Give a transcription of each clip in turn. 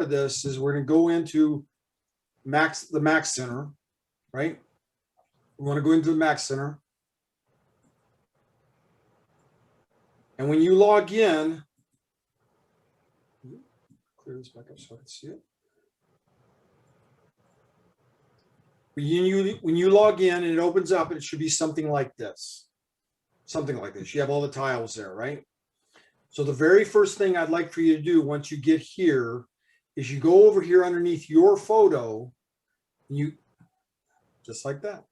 of this is we're going to go into the Mac Center, right? We want to go into the Mac Center. And when you log in, clear this back up so I can see it. When you log in and it opens up, it should be something like this. Something like this. You have all the tiles there, right? So the very first thing I'd like for you to do once you get here is you go over here underneath your photo, and you just like that.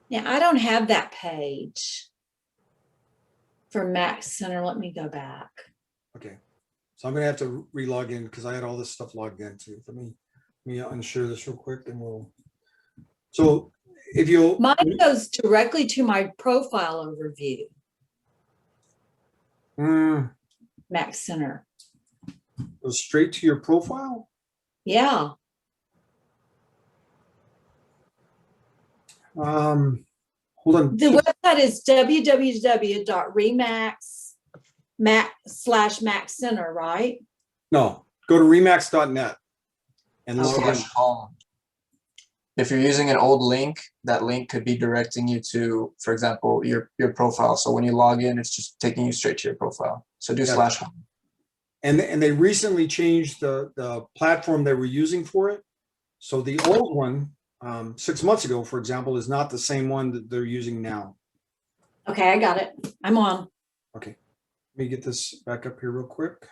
Yeah, I don't have that page for Mac Center. Let me go back. Okay. So I'm going to have to re-log in because I had all this stuff logged into. Let me unshare this real quick and we'll. So if you'll. Mine goes directly to my profile overview. Mac Center. Goes straight to your profile? Yeah. Hold on. The website is www.remax/Mac Center, right? No, go to remax.net and log in. /home. If you're using an old link, that link could be directing you to, for example, your profile. So when you log in, it's just taking you straight to your profile. So do /home. And they recently changed the platform they were using for it. So the old one, 6 months ago, for example, is not the same one that they're using now. Okay, I got it. I'm on. Okay, let me get this back up here real quick.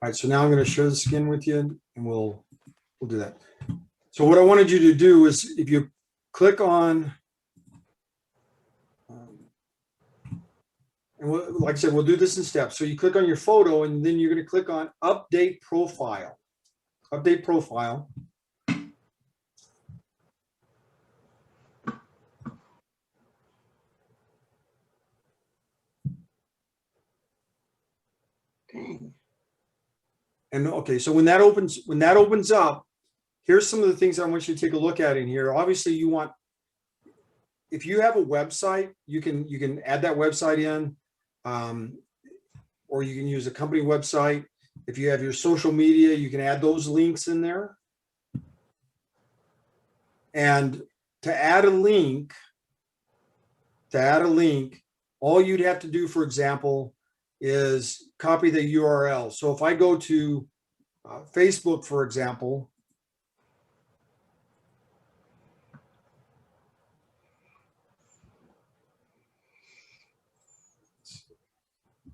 All right, so now I'm going to share the skin with you, and we'll do that. So what I wanted you to do is, if you click on, and like I said, we'll do this in steps. So you click on your photo, and then you're going to click on Update Profile. Update Profile. Dang. And okay, so when that opens up, here's some of the things I want you to take a look at in here. Obviously, you want, if you have a website, you can add that website in, or you can use a company website. If you have your social media, you can add those links in there. And to add a link, all you'd have to do, for example, is copy the URL. So if I go to Facebook, for example,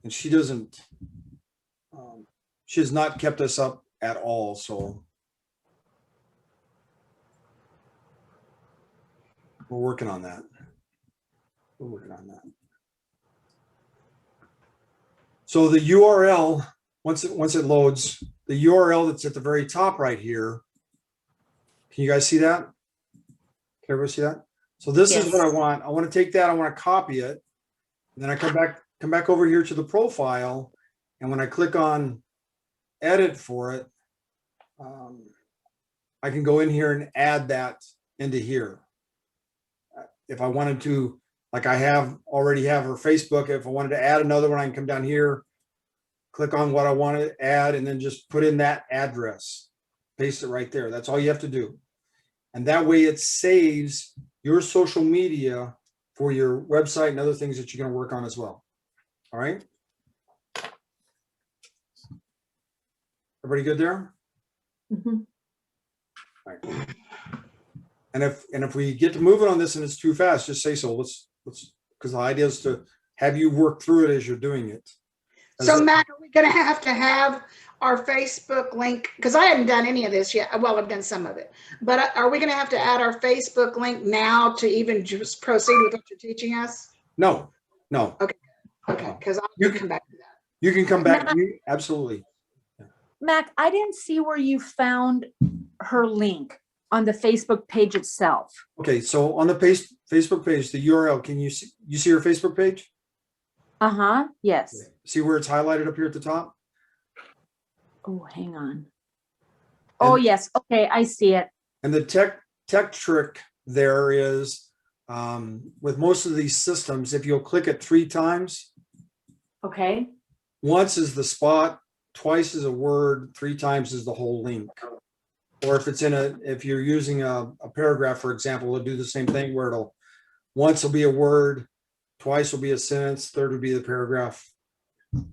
and she doesn't, she has not kept us up at all. So we're working on that. So the URL, once it loads, the URL that's at the very top right here, can you guys see that? Can everybody see that? So this is what I want. I want to take that, I want to copy it, and then I come back over here to the profile, and when I click on edit for it, I can go in here and add that into here. If I wanted to, like I already have her Facebook, if I wanted to add another one, I can come down here, click on what I want to add, and then just put in that address, paste it right there. That's all you have to do. And that way it saves your social media for your website and other things that you're going to work on as well. All right. Everybody good there? Mm-hmm. All right. And if we get to moving on this and it's too fast, just say so. Let's because the idea is to have you work through it as you're doing it. So Matt, are we going to have our Facebook link? Because I haven't done any of this yet. Well, I've done some of it, but are we going to have to add our Facebook link now to even just proceed with what you're teaching us? No. Okay. Because I'll come back to that. You can come back. Mac- Absolutely. Mac, I didn't see where you found her link on the Facebook page itself. Okay, so on the Facebook page, the URL, can you see her Facebook page? Uh-huh, yes. See where it's highlighted up here at the top? Oh, hang on. Oh, yes, okay, I see it. And the tech trick there is, with most of these systems, if you'll click it 3 times, Okay, once is the spot, twice is a word, 3 times is the whole link. Or if you're using a paragraph, for example, it'll do the same thing where once will be a word, twice will be a sentence, third will be the paragraph,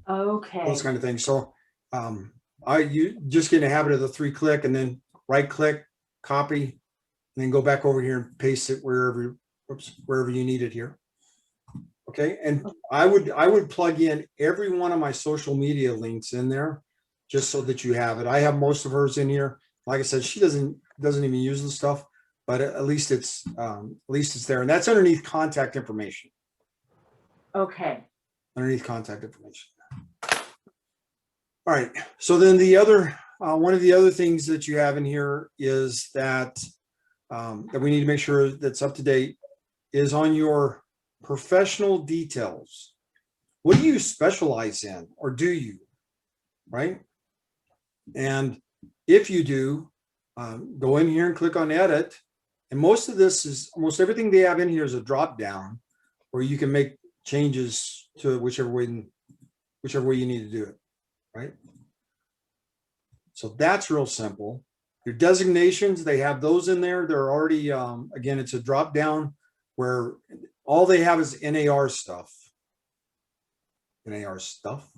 okay. those kind of things. So you just get in the habit of the 3 click and then right click, copy, and then go back over here and paste it wherever you need it here. Okay, and I would plug in every one of my social media links in there just so that you have it. I have most of hers in here. Like I said, she doesn't even use the stuff, but at least it's there, and that's underneath contact information. Okay. Underneath contact information. All right. So then the other one of the other things that you have in here is that that we need to make sure that's up to date is on your professional details. What do you specialize in, or do you? Right? And if you do, go in here and click on edit. And most everything they have in here is a drop down where you can make changes to whichever way you need to do it. Right? So that's real simple. Your designations, they have those in there. They're already, again, it's a drop down where all they have is NAR stuff. NAR stuff,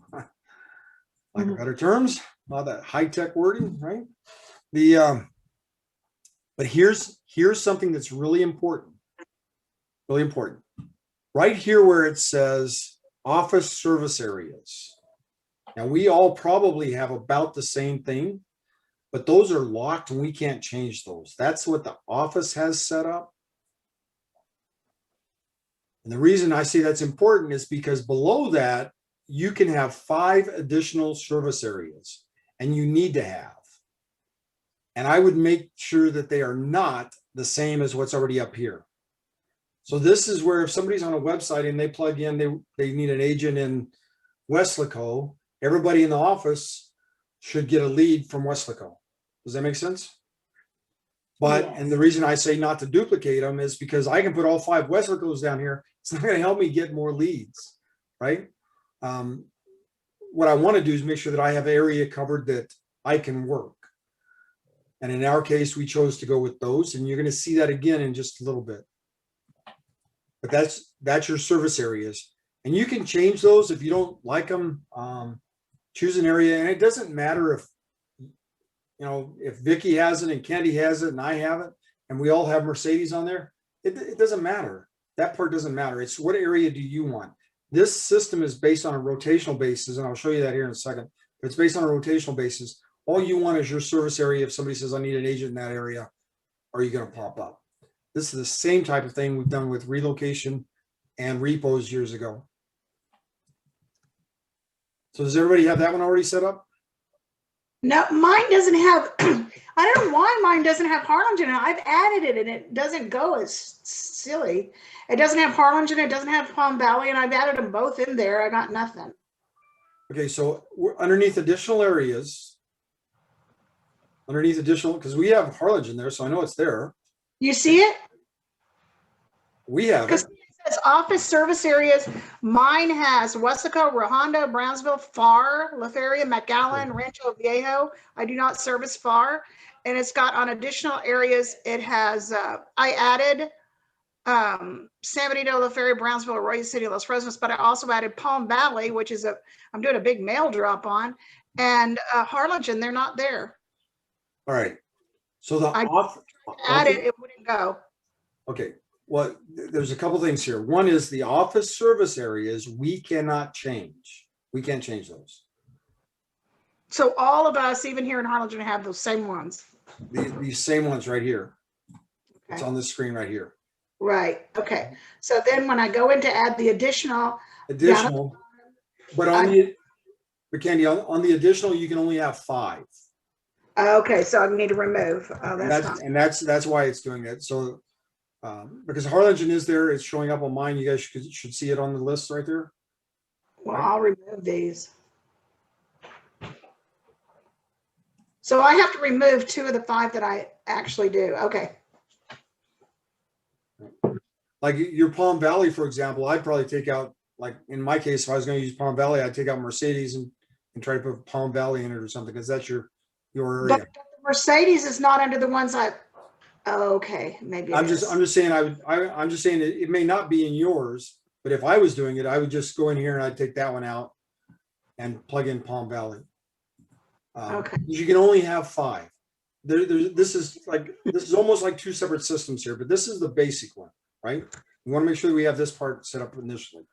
like better terms, all that high-tech wording, right? But here's something that's really important. Really important. Right here where it says office service areas. Now we all probably have about the same thing, but those are locked and we can't change those. That's what the office has set up. And the reason I say that's important is because below that, you can have 5 additional service areas, and you need to have. And I would make sure that they are not the same as what's already up here. So this is where if somebody's on a website and they plug in, they need an agent in Weslaco, everybody in the office should get a lead from Weslaco. Does that make sense? But, Yes. and the reason I say not to duplicate them is because I can put all 5 Weslacos down here. It's not going to help me get more leads, right? What I want to do is make sure that I have area covered that I can work. And in our case, we chose to go with those, and you're going to see that again in just a little bit. But that's your service areas. And you can change those if you don't like them. Choose an area, and it doesn't matter if Vicky has it and Candy has it and I have it, and we all have Mercedes on there. It doesn't matter. That part doesn't matter. It's what area do you want? This system is based on a rotational basis, and I'll show you that here in a second. It's based on a rotational basis. All you want is your service area. If somebody says, I need an agent in that area, are you going to pop up? This is the same type of thing we've done with relocation and repos years ago. So does everybody have that one already set up? No, mine doesn't have, I don't know why mine doesn't have Harlingen. I've added it and it doesn't go. As silly. It doesn't have Harlingen, it doesn't have Palm Valley, and I've added them both in there. I got nothing. Okay, so we're underneath additional areas, because we have Harlingen there, so I know it's there. You see it? We have Because it. it says office service areas. Mine has Weslaco, Rehondo, Brownsville, Farr, La Feria, McAllen, Rancho Viejo. I do not service Farr. And it's got on additional areas, it has, I added San Benito, La Feria, Brownsville, Arroyo City, Los Fresnos, but I also added Palm Valley, which is I'm doing a big mail drop on, and Harlingen, they're not there. All right. So I added it wouldn't go. Okay. Well, there's a couple things here. One is the office service areas we cannot change. We can't change those. So all of us, even here in Harlingen, have those same ones. These same ones right here. Okay. It's on the screen right here. Right. Okay. So then when I go in to add the additional, But on the But Candy, on the additional, you can only have 5. Okay, so I need to remove. Oh, that's not. And that's why it's doing it. So, because Harlingen is there, it's showing up on mine. You guys should see it on the list right there. Well, I'll remove these. So I have to remove 2 of the 5 that I actually do. Okay. Like your Palm Valley, for example, I'd probably take out, like in my case, if I was going to use Palm Valley, I'd take out Mercedes and try to put Palm Valley in it or something, because that's your area. But the Mercedes is not under the ones I, oh, okay, maybe it I'm is. just saying I'm just saying it may not be in yours, but if I was doing it, I would just go in here and I'd take that one out and plug in Palm Valley. Okay. You can only have 5. This is almost like 2 separate systems here, but this is the basic one, right? We want to make sure that we have this part set up initially.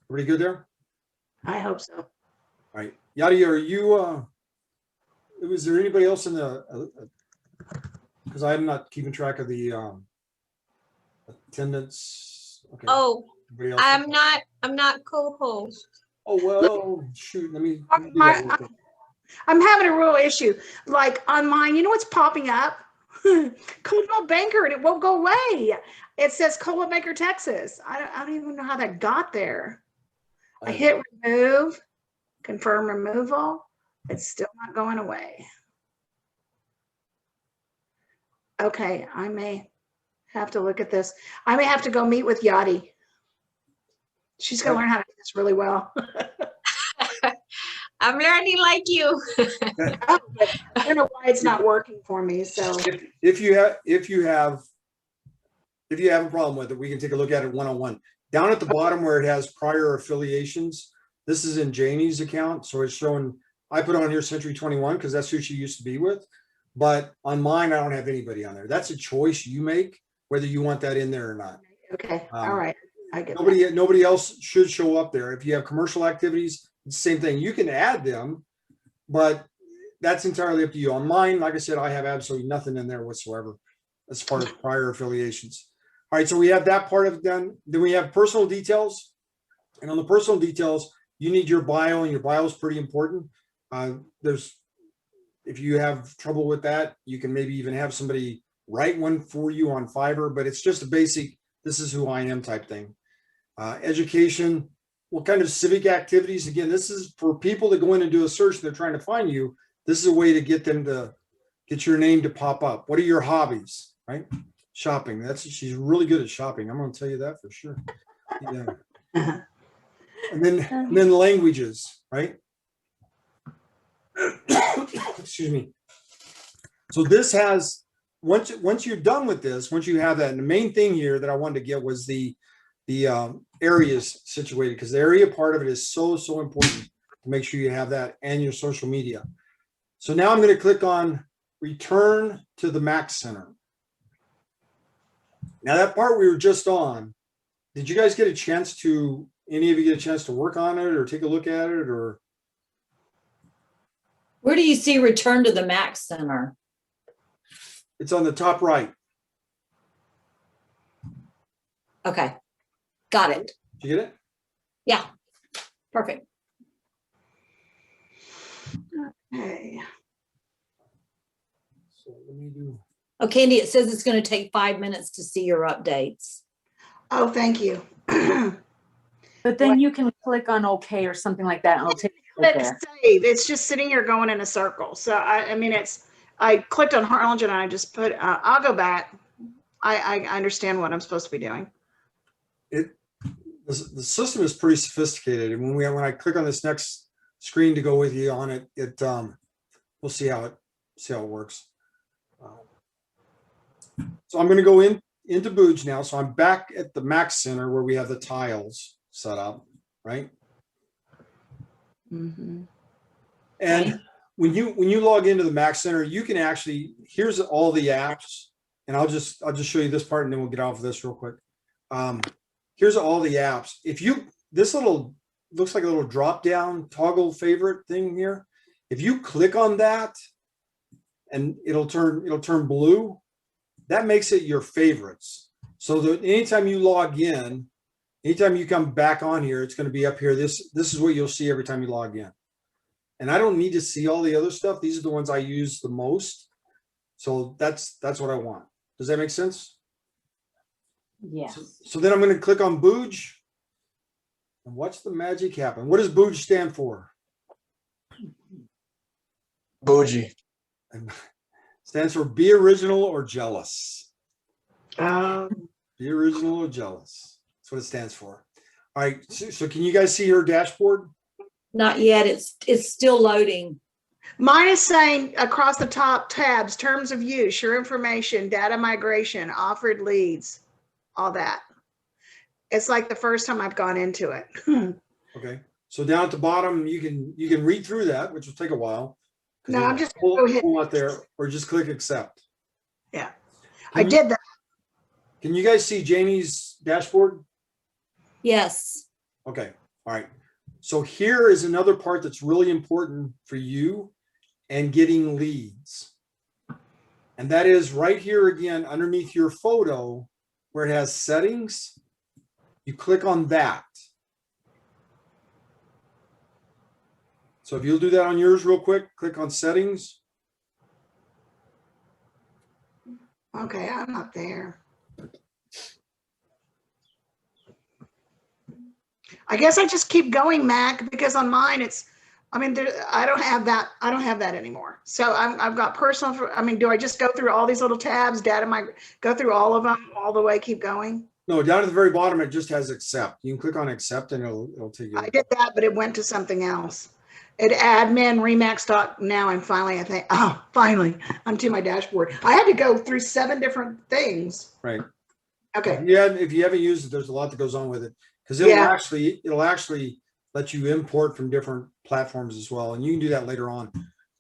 Pretty good there? I hope so. All right. Yadi, are you, was there anybody else in the, because I'm not keeping track of the attendance. Okay. Oh, Anybody else? I'm not co-host. Oh, well, shoot, let me do that real quick. I'm having a real issue. Like on mine, you know what's popping up? Coldwell Banker, and it won't go away. It says Coldwell Banker, Texas. I don't even know how that got there. I hit remove, confirm removal. It's still not going away. Okay, I may have to look at this. I may have to go meet with Yadi. She's going to learn how to do this really well. I'm learning like you. Oh, but I don't know why it's not working for me. So If you have a problem with it, we can take a look at it one-on-one. Down at the bottom where it has prior affiliations, this is in Janie's account. So it's showing, I put on here Century 21 because that's who she used to be with. But on mine, I don't have anybody on there. That's a choice you make, whether you want that in there or not. okay, all right, I get that. Nobody else should show up there. If you have commercial activities, it's the same thing. You can add them, but that's entirely up to you. On mine, like I said, I have absolutely nothing in there whatsoever as far as prior affiliations. All right, so we have that part of it done. Then we have personal details. And on the personal details, you need your bio, and your bio is pretty important. If you have trouble with that, you can maybe even have somebody write one for you on Fiverr, but it's just a basic, this is who I am type thing. Education, what kind of civic activities? Again, this is for people that go in and do a search and they're trying to find you. This is a way to get them to get your name to pop up. What are your hobbies, right? Shopping. She's really good at shopping. I'm going to tell you that for sure. Yeah. And then languages, right? Excuse me. So this has, once you're done with this, once you have that, and the main thing here that I wanted to get was the areas situated, because the area part of it is so important to make sure you have that, and your social media. So now I'm going to click on return to the Mac Center. Now that part we were just on, did you guys get a chance to, any of you get a chance to work on it or take a look at it, or? Where do you see return to the Mac Center? It's on the top right. Okay, got it. Did you get it? Yeah, perfect. Okay. So let me do. Oh, Candy, it says it's going to take 5 minutes to see your updates. Oh, thank you. But then you can click on OK or something like that, and it'll take you Click there. save. It's just sitting here going in a circle. So I mean, I clicked on Harlingen and I just put, I'll go back. I understand what I'm supposed to be doing. The system is pretty sophisticated, and when I click on this next screen to go with you on it, we'll see how it works. So I'm going to go into Booj now. So I'm back at the Mac Center where we have the tiles set up, right? Mm-hmm. And when you log into the Mac Center, you can actually, here's all the apps, and I'll just show you this part, and then we'll get off of this real quick. Here's all the apps. This little looks like a little drop down toggle favorite thing here. If you click on that, and it'll turn blue, that makes it your favorites. So that anytime you log in, anytime you come back on here, it's going to be up here. This is what you'll see every time you log in. And I don't need to see all the other stuff. These are the ones I use the most. So that's what I want. Does that make sense? Yes. So then I'm going to click on Booj and watch the magic happen. What does Booj stand for? Bougie. Stands for be original or jealous. Um, Be original or jealous. That's what it stands for. All right. So can you guys see her dashboard? Not yet. It's still loading. Mine is saying across the top tabs, terms of use, your information, data migration, offered leads, all that. It's like the first time I've gone into it. Okay. So down at the bottom, you can read through that, which will take a while. No, I'm just pull, gonna go hit- pull out there, or just click accept. Yeah, Can I you- did that. Can you guys see Jamie's dashboard? Yes. Okay. All right. So here is another part that's really important for you and getting leads. And that is right here again, underneath your photo where it has settings. You click on that. So if you'll do that on yours real quick, click on settings. Okay, I'm not there. I guess I just keep going, Mac, because on mine I don't have that. I don't have that anymore. So I've got personal. Do I just go through all these little tabs, go through all of them all the way, keep going? No, down at the very bottom, it just has accept. You can click on accept and it'll take you. I did that, but it went to something else. It admin Remax doc. Now I'm finally, finally I'm to my dashboard. I had to go through 7 different things. Right. Okay. Yeah, if you haven't used it, there's a lot that goes on with it because Yeah. it'll actually let you import from different platforms as well, and you can do that later on.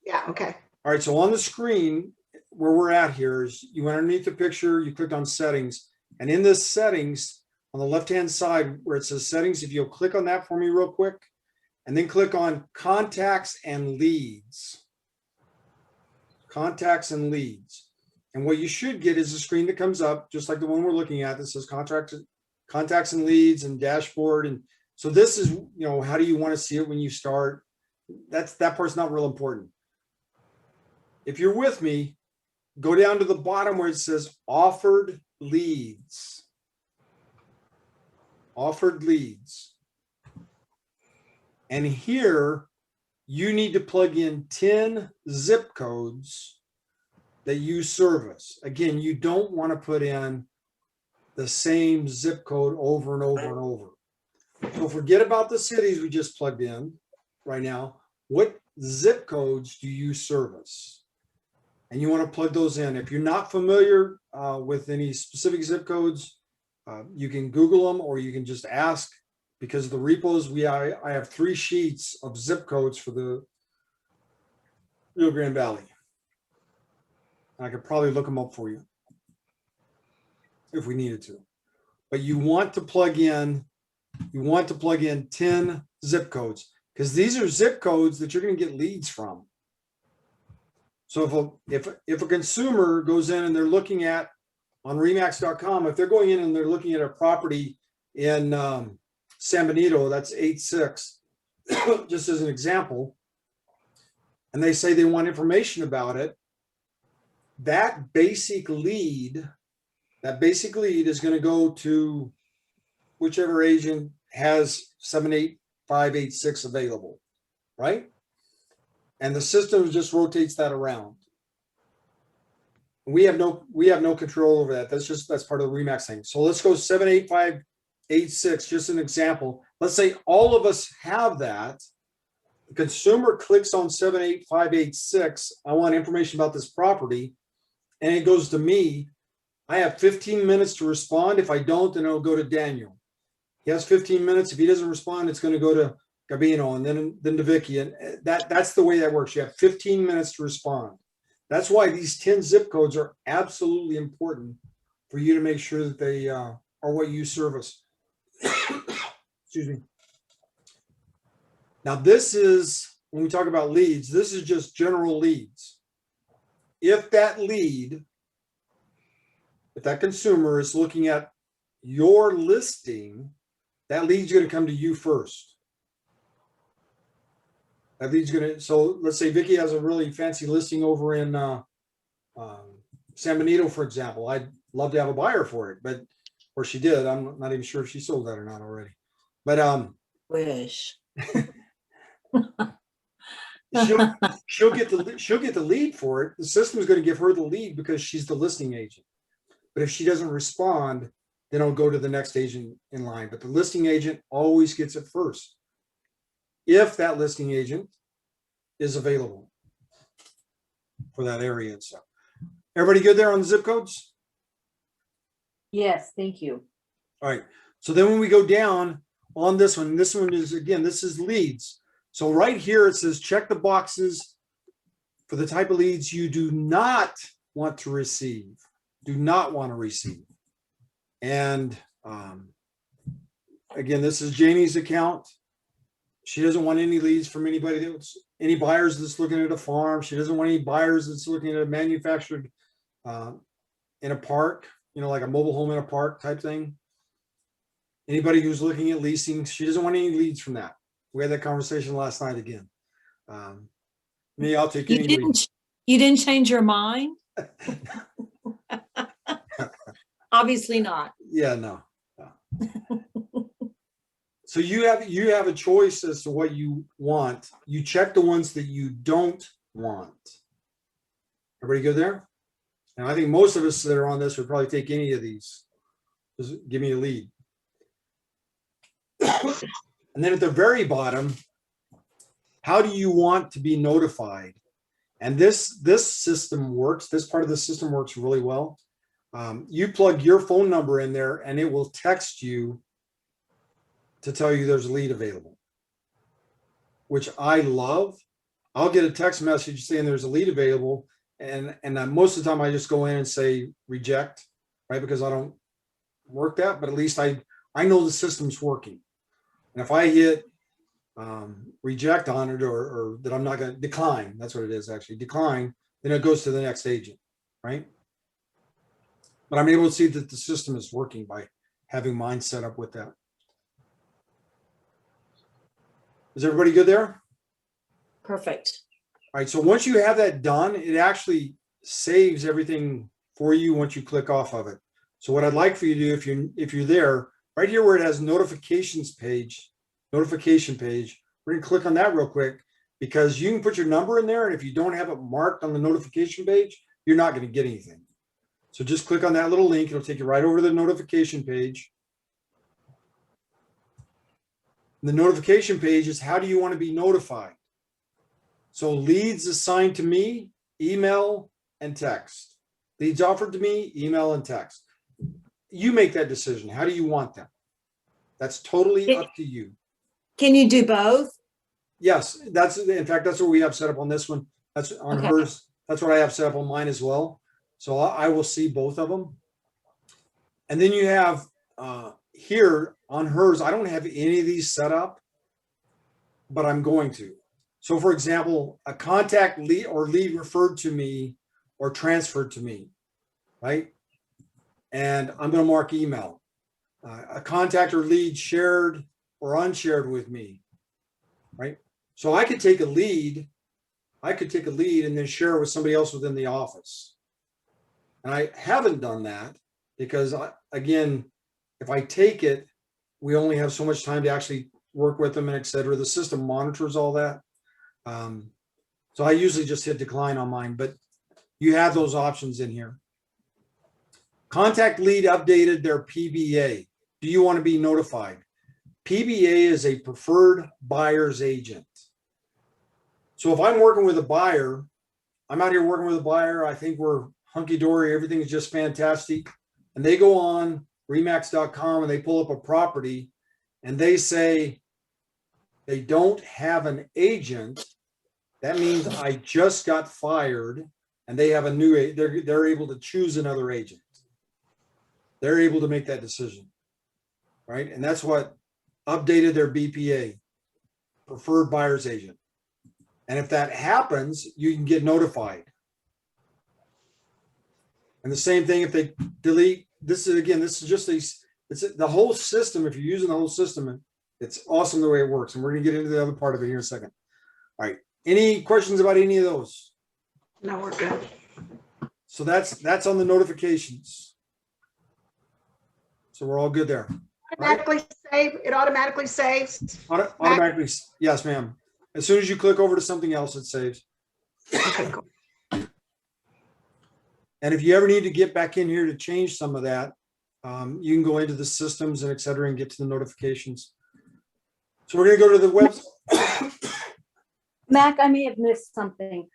Yeah. Okay. All right, so on the screen where we're at here is you went underneath the picture, you clicked on settings, and in this settings on the left-hand side where it says settings, if you'll click on that for me real quick, and then click on contacts and leads. Contacts and leads. And what you should get is a screen that comes up, just like the one we're looking at, that says contacts and leads and dashboard. And so this is, how do you want to see it when you start? That part's not real important. If you're with me, go down to the bottom where it says offered leads. Offered leads. And here you need to plug in 10 zip codes that you service. Again, you don't want to put in the same zip code over and over and over. So forget about the cities we just plugged in right now. What zip codes do you service? And you want to plug those in. If you're not familiar with any specific zip codes, you can Google them or you can just ask. Because of the repos, I have 3 sheets of zip codes for the Rio Grande Valley. And I could probably look them up for you if we needed to. But you want to plug in 10 zip codes because these are zip codes that you're going to get leads from. So if a consumer goes in and they're looking at on Remax.com, if they're going in and they're looking at a property in San Benito, that's 86, just as an example, and they say they want information about it, that basic lead is going to go to whichever agent has 78586 available, right? And the system just rotates that around. We have no control over that. That's part of the Remax thing. So let's go 78586, just an example. Let's say all of us have that. The consumer clicks on 78586. I want information about this property. And it goes to me. I have 15 minutes to respond. If I don't, then it'll go to Daniel. He has 15 minutes. If he doesn't respond, it's going to go to Gabino and then to Vicky. And that's the way that works. You have 15 minutes to respond. That's why these 10 zip codes are absolutely important for you to make sure that they are what you service. Excuse me. Now, this is, when we talk about leads, this is just general leads. If that consumer is looking at your listing, that lead's going to come to you first. That lead's gonna, so let's say Vicky has a really fancy listing over in San Benito, for example. I'd love to have a buyer for it, but, or she did. I'm not even sure if she sold that or not already. But Wish. she'll get the lead for it. The system's going to give her the lead because she's the listing agent. But if she doesn't respond, then I'll go to the next agent in line. But the listing agent always gets it first, if that listing agent is available for that area and stuff. Everybody good there on the zip codes? Yes, thank you. All right. So then when we go down on this one is, again, this is leads. So right here, it says check the boxes for the type of leads you do not want to receive. Do not want to receive. And again, this is Janie's account. She doesn't want any leads from anybody that's any buyers that's looking at a farm. She doesn't want any buyers that's looking at a manufactured in a park, you know, like a mobile home in a park type thing. Anybody who's looking at leasing, she doesn't want any leads from that. We had that conversation last night again. Me, I'll take any lead. You didn't change your mind? Obviously not. Yeah, no. So you have a choice as to what you want. You check the ones that you don't want. Everybody good there? And I think most of us that are on this would probably take any of these. Just give me a lead. And then at the very bottom, how do you want to be notified? And this system works. This part of the system works really well. You plug your phone number in there and it will text you to tell you there's a lead available, which I love. I'll get a text message saying there's a lead available. And most of the time I just go in and say reject, right? Because I don't work that, but at least I know the system's working. And if I hit reject on it or that I'm not going to decline, that's what it is actually, decline, then it goes to the next agent, right? But I'm able to see that the system is working by having mine set up with that. Is everybody good there? Perfect. All right, so once you have that done, it actually saves everything for you once you click off of it. So what I'd like for you to do, if you're there, right here where it has notification page, we're gonna click on that real quick because you can put your number in there, and if you don't have it marked on the notification page, you're not gonna get anything. So just click on that little link, it'll take you right over to the notification page. And the notification page is how do you want to be notified? So leads assigned to me, email and text. Leads offered to me, email and text. You make that decision. How do you want them? That's totally up to you. Can you do both? Yes, in fact, that's what we have set up on this one. That's on Okay. hers. That's what I have set up on mine as well. So I will see both of them. And then you have here on hers, I don't have any of these set up, but I'm going to. So for example, a contact lead or lead referred to me or transferred to me, right? And I'm going to mark email. A contact or lead shared or unshared with me, right? So I could take a lead, and then share it with somebody else within the office. And I haven't done that because, again, if I take it, we only have so much time to actually work with them and et cetera. The system monitors all that. So I usually just hit decline on mine, but you have those options in here. Contact lead updated their PBA. Do you want to be notified? PBA is a preferred buyer's agent. So if I'm working with a buyer, I'm out here working with a buyer, I think we're hunky-dory, everything is just fantastic. And they go on remax.com and they pull up a property and they say they don't have an agent. That means I just got fired and they have a new, they're able to choose another agent. They're able to make that decision, right? And that's what updated their BPA, preferred buyer's agent. And if that happens, you can get notified. And the same thing if they delete, this is just the whole system. If you're using the whole system, it's awesome the way it works. And we're gonna get into the other part of it here in a second. All right. Any questions about any of those? No, we're good. So that's on the notifications. So we're all good there. Automatically save, it automatically saves. Automatically, yes, ma'am. As soon as you click over to something else, it saves. Okay, cool. And if you ever need to get back in here to change some of that, you can go into the systems and et cetera and get to the notifications. So we're gonna go to the website. Mac, I may have missed something.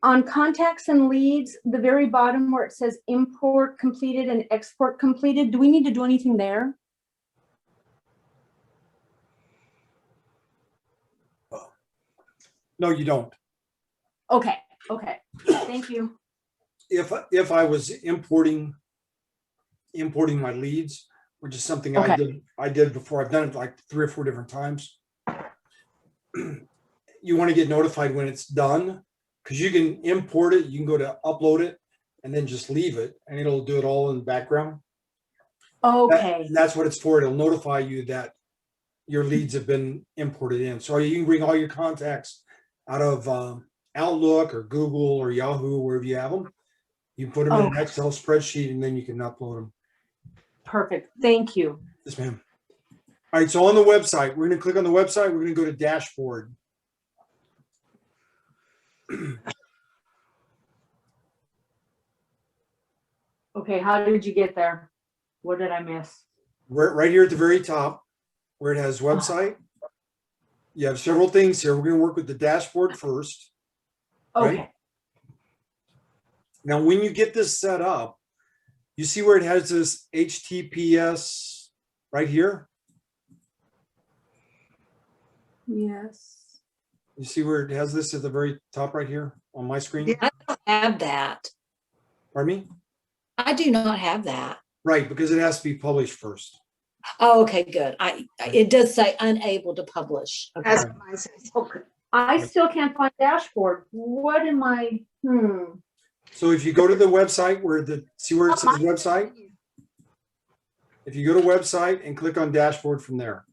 On contacts and leads, the very bottom where it says import completed and export completed, do we need to do anything there? No, you don't. Okay, okay, thank you. If I was importing my leads, which is something Okay. I did before. I've done it like 3 or 4 different times. You want to get notified when it's done, because you can import it, you can go to upload it and then just leave it and it'll do it all in the background. Okay, That's what it's for. It'll notify you that your leads have been imported in. So you can bring all your contacts out of Outlook or Google or Yahoo, wherever you have them. You put them in an Okay. Excel spreadsheet and then you can upload them. perfect, thank you. Yes, ma'am. All right, so on the website, we're going to click on the website. We're going to go to dashboard. Okay, how did you get there? What did I miss? Right here at the very top, where it has website. You have several things here. We're going to work with the dashboard first. Right. Okay, Now, when you get this set up, you see where it has this HTTPS right here. yes. You see where it has this at the very top right here on my screen? Yeah. I don't have that. Pardon me? I do not have that. Right, because it has to be published first. Oh, okay, good. It does say unable to publish. Okay. As mine says. Okay, I still can't find dashboard. What am I, So if you go to the website see where it says website? If you go to website and click on dashboard from there,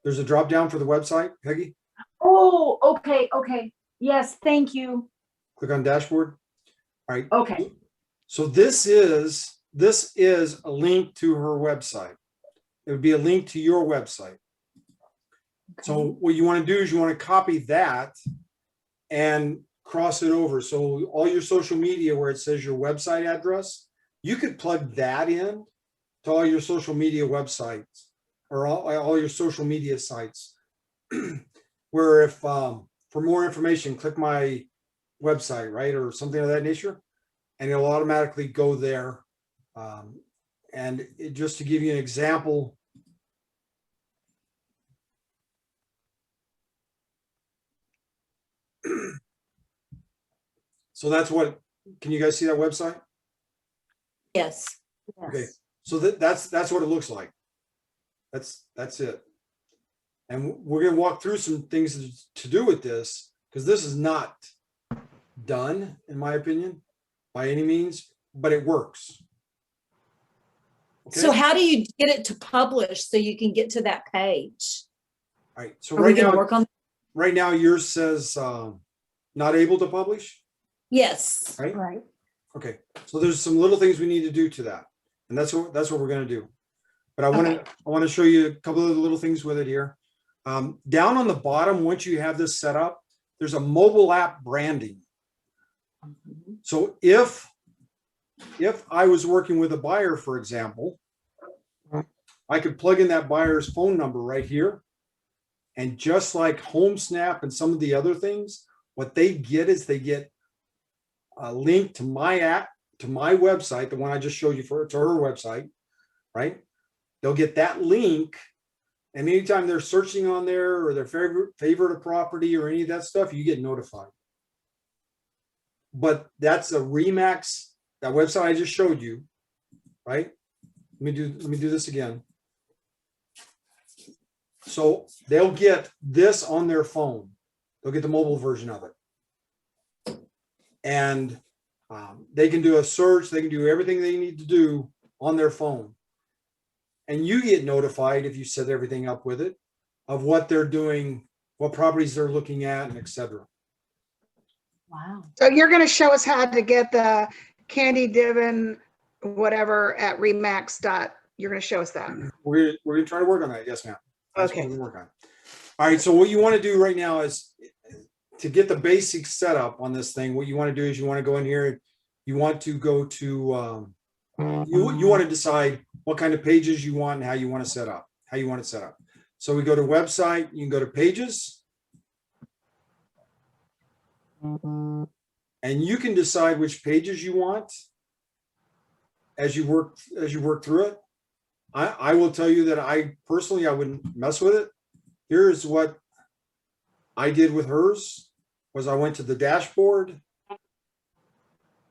there's a drop down for the website, Peggy. Oh, okay, okay. Yes, thank you. Click on dashboard. All right. Okay, So this is a link to her website. It would be a link to your website. So what you want to do is you want to copy that and cross it over. So all your social media where it says your website address, you could plug that in to all your social media websites or all your social media sites. Where if for more information, click my website, right? Or something of that nature, and it'll automatically go there. And just to give you an example, so that's what, can you guys see that website? Yes. Okay. yes. So that's what it looks like. That's it. And we're going to walk through some things to do with this, because this is not done, in my opinion, by any means, but it works. Okay. So how do you get it to publish so you can get to that page? All right. So Are we right going to now, work on? right now yours says not able to publish, Yes. right? Right. Okay. So there's some little things we need to do to that, and that's what we're going to do. But I want to show you a couple of the little things with it here. Down on the bottom, once you have this set up, there's a mobile app branding. So if I was working with a buyer, for example, I could plug in that buyer's phone number right here. And just like HomeSnap and some of the other things, what they get is they get a link to my app, to my website, the one I just showed you to her website, right? They'll get that link. And anytime they're searching on there or their favorite property or any of that stuff, you get notified. But that's a Remax, that website I just showed you, right? Let me do this again. So they'll get this on their phone. They'll get the mobile version of it. And they can do a search. They can do everything they need to do on their phone. And you get notified if you set everything up with it of what they're doing what properties they're looking at, and et cetera. Wow. So you're going to show us how to get the Candy Divin, whatever at Remax dot. You're going to show us that. We're going to try to work on that. Yes, ma'am. That's what Okay. we're going to work on. All right. So what you want to do right now is to get the basic setup on this thing. What you want to do is you want to go in here. You want to go to, you want to decide what kind of pages you want and how you want to set up, how you want it set up. So we go to website, you can go to pages. And you can decide which pages you want as you work through it. I will tell you that I personally wouldn't mess with it. Here's what I did with hers was I went to the dashboard,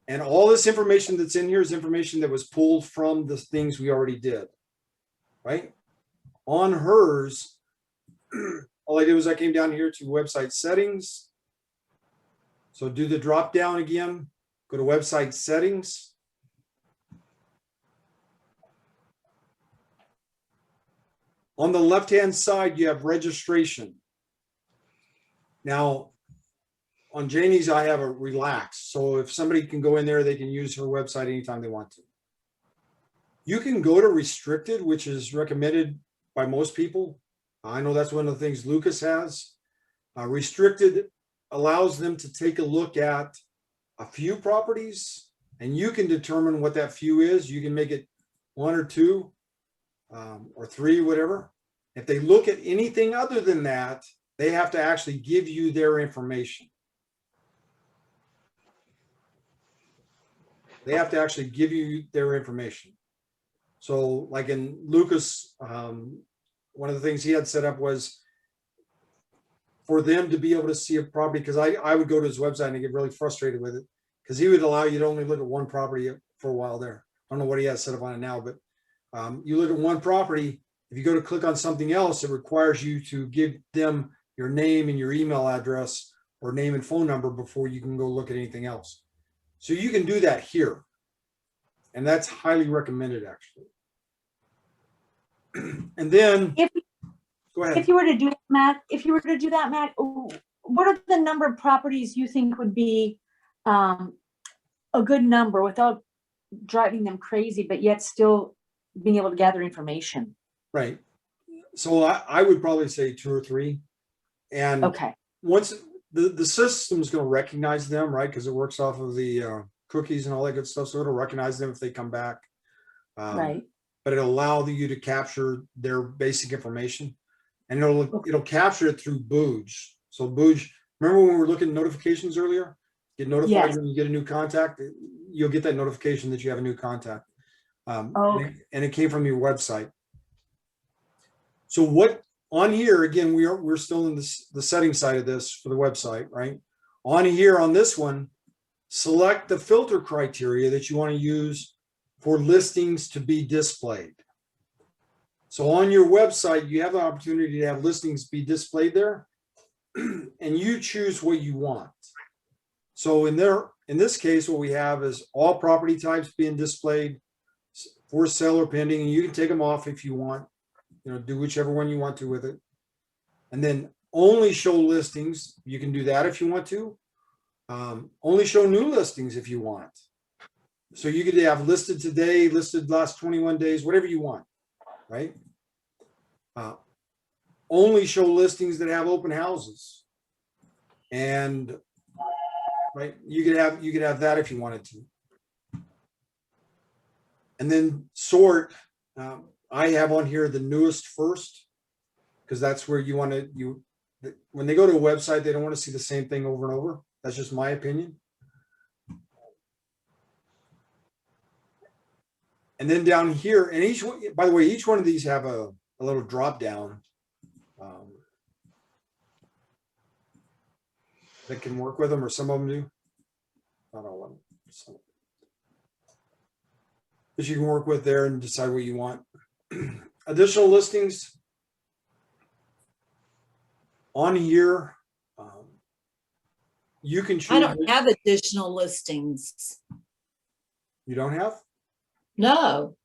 and all this information that's in here is information that was pulled from the things we already did, right? On hers, all I did was I came down here to website settings. So do the drop down again, go to website settings. On the left-hand side, you have registration. Now, on Janie's, I have a relax. So if somebody can go in there, they can use her website anytime they want to. You can go to restricted, which is recommended by most people. I know that's one of the things Lucas has. Restricted allows them to take a look at a few properties, and you can determine what that few is. You can make it 1 or 2 or 3, whatever. If they look at anything other than that, they have to actually give you their information. They have to actually give you their information. So like in Lucas, one of the things he had set up was for them to be able to see a property, because I would go to his website and get really frustrated with it, because he would allow you to only look at one property for a while there. I don't know what he has set up on it now, but you look at one property. If you go to click on something else, it requires you to give them your name and your email address or name and phone number before you can go look at anything else. So you can do that here. And that's highly recommended, actually. And then, go ahead. If you were to do that, Matt, what are the number of properties you think would be a good number without driving them crazy, but yet still being able to gather information? Right. So I would probably say 2 or 3. And Okay. once the system's going to recognize them, right? Because it works off of the cookies and all that good stuff. So it'll recognize them if they come back. Right. But it'll allow you to capture their basic information. And it'll capture it through Booj. So Booj, remember when we were looking at notifications earlier? Get notified Yes. when you get a new contact. You'll get that notification that you have a new contact. And it came from your website. So what on here, again, we're still in the settings side of this for the website, right? On here, on this one, select the filter criteria that you want to use for listings to be displayed. So on your website, you have the opportunity to have listings be displayed there, and you choose what you want. So in this case, what we have is all property types being displayed, for sale or pending, and you can take them off if you want. Do whichever one you want to with it. And then only show listings. You can do that if you want to. Only show new listings if you want. So you could have listed today, listed last 21 days, whatever you want, right? Only show listings that have open houses. And right, you could have that if you wanted to. And then sort. I have on here the newest first, because that's where you want to, when they go to a website, they don't want to see the same thing over and over. That's just my opinion. And then down here, and each one, by the way, each one of these have a little drop down that can work with them, or some of them do. Not all of them. So, but you can work with there and decide what you want. Additional listings on here. You can choose. I don't have additional listings. You don't have? No.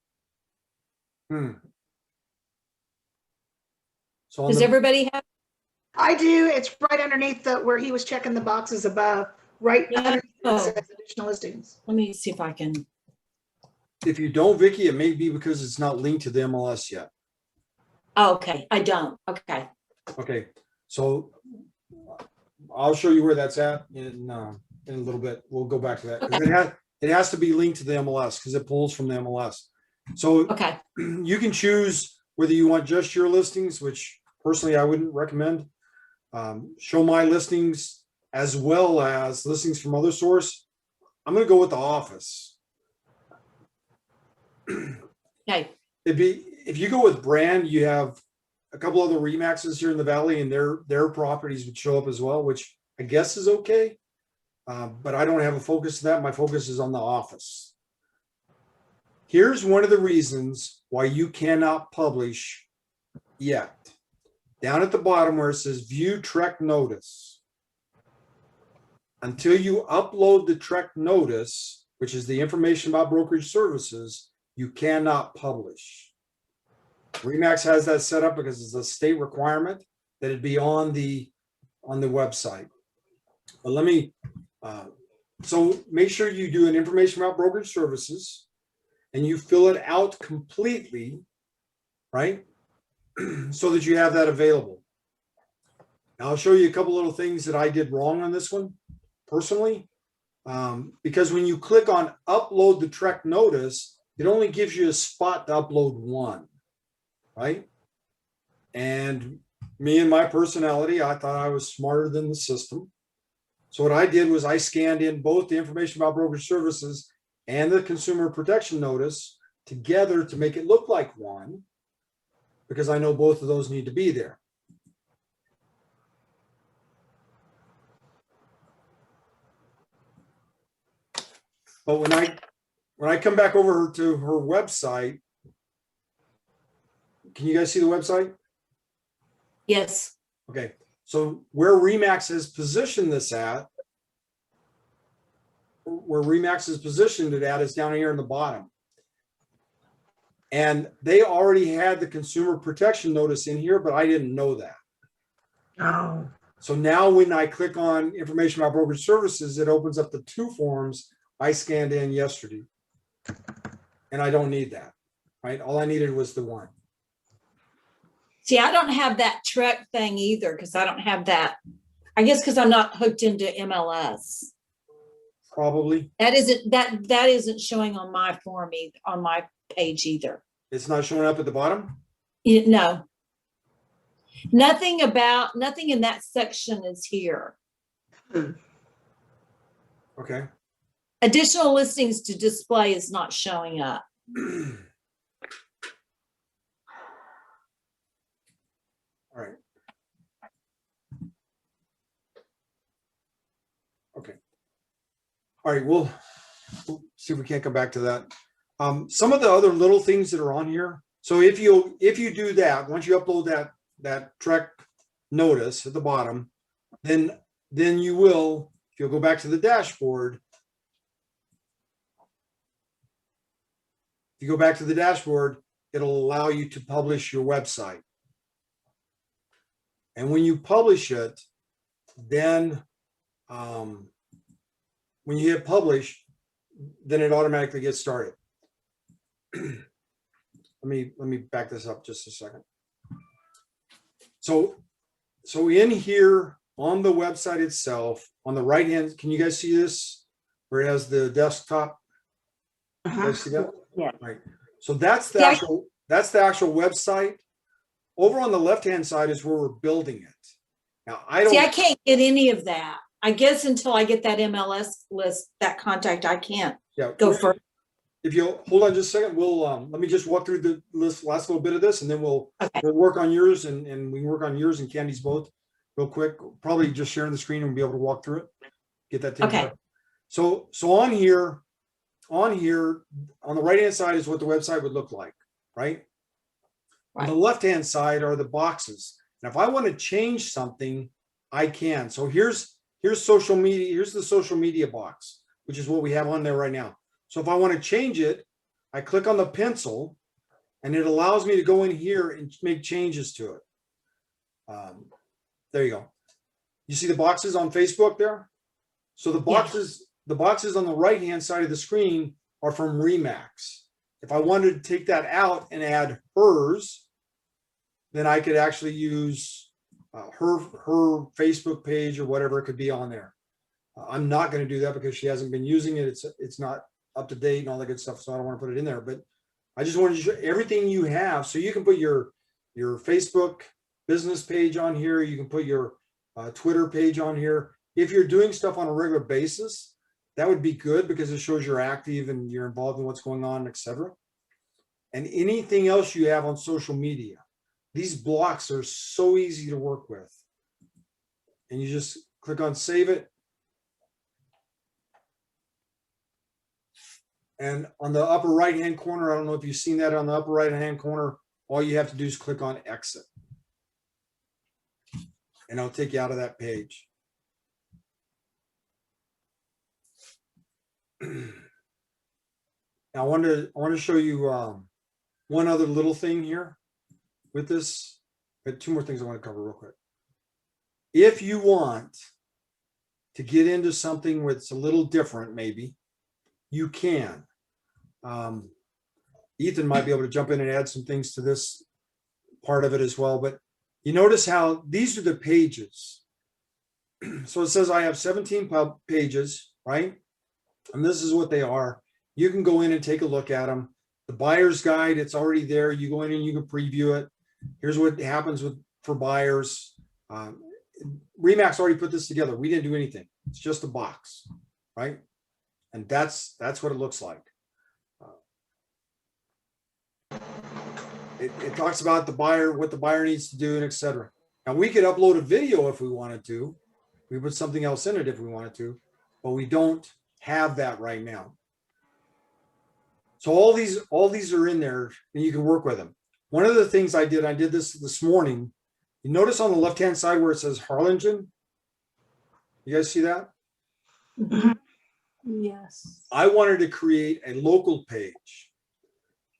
So Does everybody have? I do. It's right underneath where he was checking the boxes above, right Yeah. underneath where it Oh. says additional listings. Let me see if I can. If you don't, Vicky, it may be because it's not linked to the MLS yet. Oh, okay, I don't. Okay. Okay, so I'll show you where that's at in a little bit. We'll go back to that. 'Cause it has to be linked to the MLS because it pulls from the MLS. So Okay. you can choose whether you want just your listings, which personally I wouldn't recommend. Show my listings as well as listings from other source. I'm going to go with the office. Okay. If you go with brand, you have a couple other Remaxes here in the Valley, and their properties would show up as well, which I guess is okay. But I don't have a focus to that. My focus is on the office. Here's one of the reasons why you cannot publish yet. Down at the bottom where it says view Trek notice. Until you upload the Trek notice, which is the information about brokerage services, you cannot publish. Remax has that set up because it's a state requirement that it be on the website. But let me, so make sure you do an information about brokerage services and you fill it out completely, right? So that you have that available. Now I'll show you a couple little things that I did wrong on this one personally, because when you click on upload the Trek notice, it only gives you a spot to upload one, right? And me and my personality, I thought I was smarter than the system. So what I did was I scanned in both the information about brokerage services and the consumer protection notice together to make it look like one, because I know both of those need to be there. But when I come back over to her website, can you guys see the website? Yes. Okay, so where Remax has positioned this at, where Remax has positioned it at is down here in the bottom. And they already had the consumer protection notice in here, but I didn't know that. Oh. So now when I click on information about brokerage services, it opens up the two forms I scanned in yesterday. And I don't need that, right? All I needed was the one. See, I don't have that Trek thing either because I don't have that. I guess because I'm not hooked into MLS. Probably. That isn't showing on my form either, on my page either. It's not showing up at the bottom? No. Nothing in that section is here. Okay. Additional listings to display is not showing up. All right. Okay. All right, we'll see if we can't come back to that. Some of the other little things that are on here. So if you do that, once you upload that Trek notice at the bottom, then you will, if you'll go back to the dashboard, if you go back to the dashboard, it'll allow you to publish your website. And when you publish it, then when you hit publish, then it automatically gets started. Let me back this up just a second. So in here on the website itself, on the right hand, can you guys see this where it has the desktop? You guys see that? Yeah. Right. So that's the actual website. Over on the left hand side is where we're building it. Now I can't get any of that. I guess until I get that MLS list, that contact, I can't go further. If you'll hold on just a second, we'll let me just walk through the last little bit of this, and then we'll work on yours, and we can work on yours and Candy's both real quick. Probably just sharing the screen and be able to walk through it, get that taken care of. So on here on the right hand side is what the website would look like, right? On the left hand side are the boxes. And if I want to change something, I can. So here's social media. Here's the social media box, which is what we have on there right now. So if I want to change it, I click on the pencil and it allows me to go in here and make changes to it. there you go. You see the boxes on Facebook there? So the boxes on the right-hand side of the screen are from Remax. If I wanted to take that out and add hers, then I could actually use her Facebook page or whatever it could be on there. I'm not going to do that because she hasn't been using it. It's not up to date and all that good stuff, so I don't want to put it in there. But I just wanted to show everything you have, so you can put your Facebook business page on here. You can put your Twitter page on here. If you're doing stuff on a regular basis, that would be good because it shows you're active and you're involved in what's going on, etc. And anything else you have on social media. These blocks are so easy to work with. And you just click on save it. And on the upper right-hand corner, I don't know if you've seen that on the upper right-hand corner, all you have to do is click on exit. And it'll take you out of that page. Now I want to show you one other little thing here with this, but two more things I want to cover real quick. If you want to get into something that's a little different, maybe you can. Ethan might be able to jump in and add some things to this part of it as well, but you notice how these are the pages. So it says I have 17 pages, right? And this is what they are. You can go in and take a look at them. The buyer's guide, it's already there. You go in and you can preview it. Here's what happens for buyers. Remax already put this together. We didn't do anything. It's just a box, right? And that's what it looks like. It talks about the buyer, what the buyer needs to do, and etc. Now we could upload a video if we wanted to. We put something else in it if we wanted to, but we don't have that right now. So all these are in there and you can work with them. One of the things I did this morning. You notice on the left-hand side where it says Harlingen? You guys see that? Yes. I wanted to create a local page.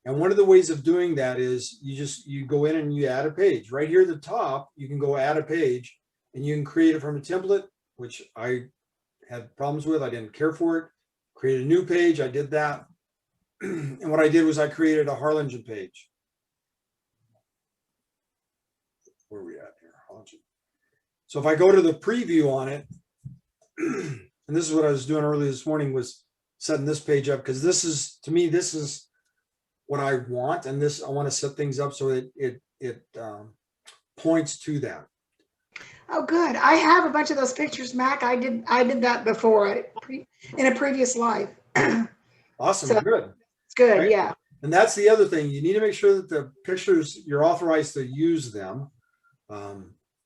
And one of the ways of doing that is you go in and you add a page. Right here at the top, you can go add a page and you can create it from a template, which I had problems with. I didn't care for it. Create a new page. I did that. And what I did was I created a Harlingen page. Where are we at here? Harlingen. So if I go to the preview on it, and this is what I was doing early this morning, was setting this page up, because this is, to me, this is what I want, and this I want to set things up so it points to that. Oh, good. I have a bunch of those pictures, Mac. I did that before in a previous life. Awesome. So, good. It's good. Right? Yeah. And that's the other thing. You need to make sure that the pictures, you're authorized to use them.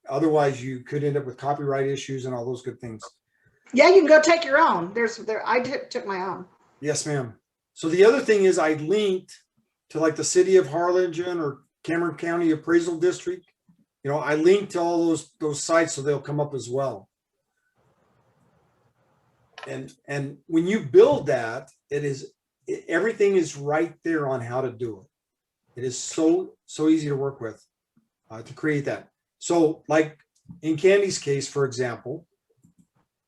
Otherwise, you could end up with copyright issues and all those good things. Yeah, you can go take your own. I took my own. Yes, ma'am. So the other thing is I linked to like the city of Harlingen or Cameron County Appraisal District. You know, I linked to all those sites so they'll come up as well. And when you build that, everything is right there on how to do it. It is so easy to work with to create that. So like in Candy's case, for example,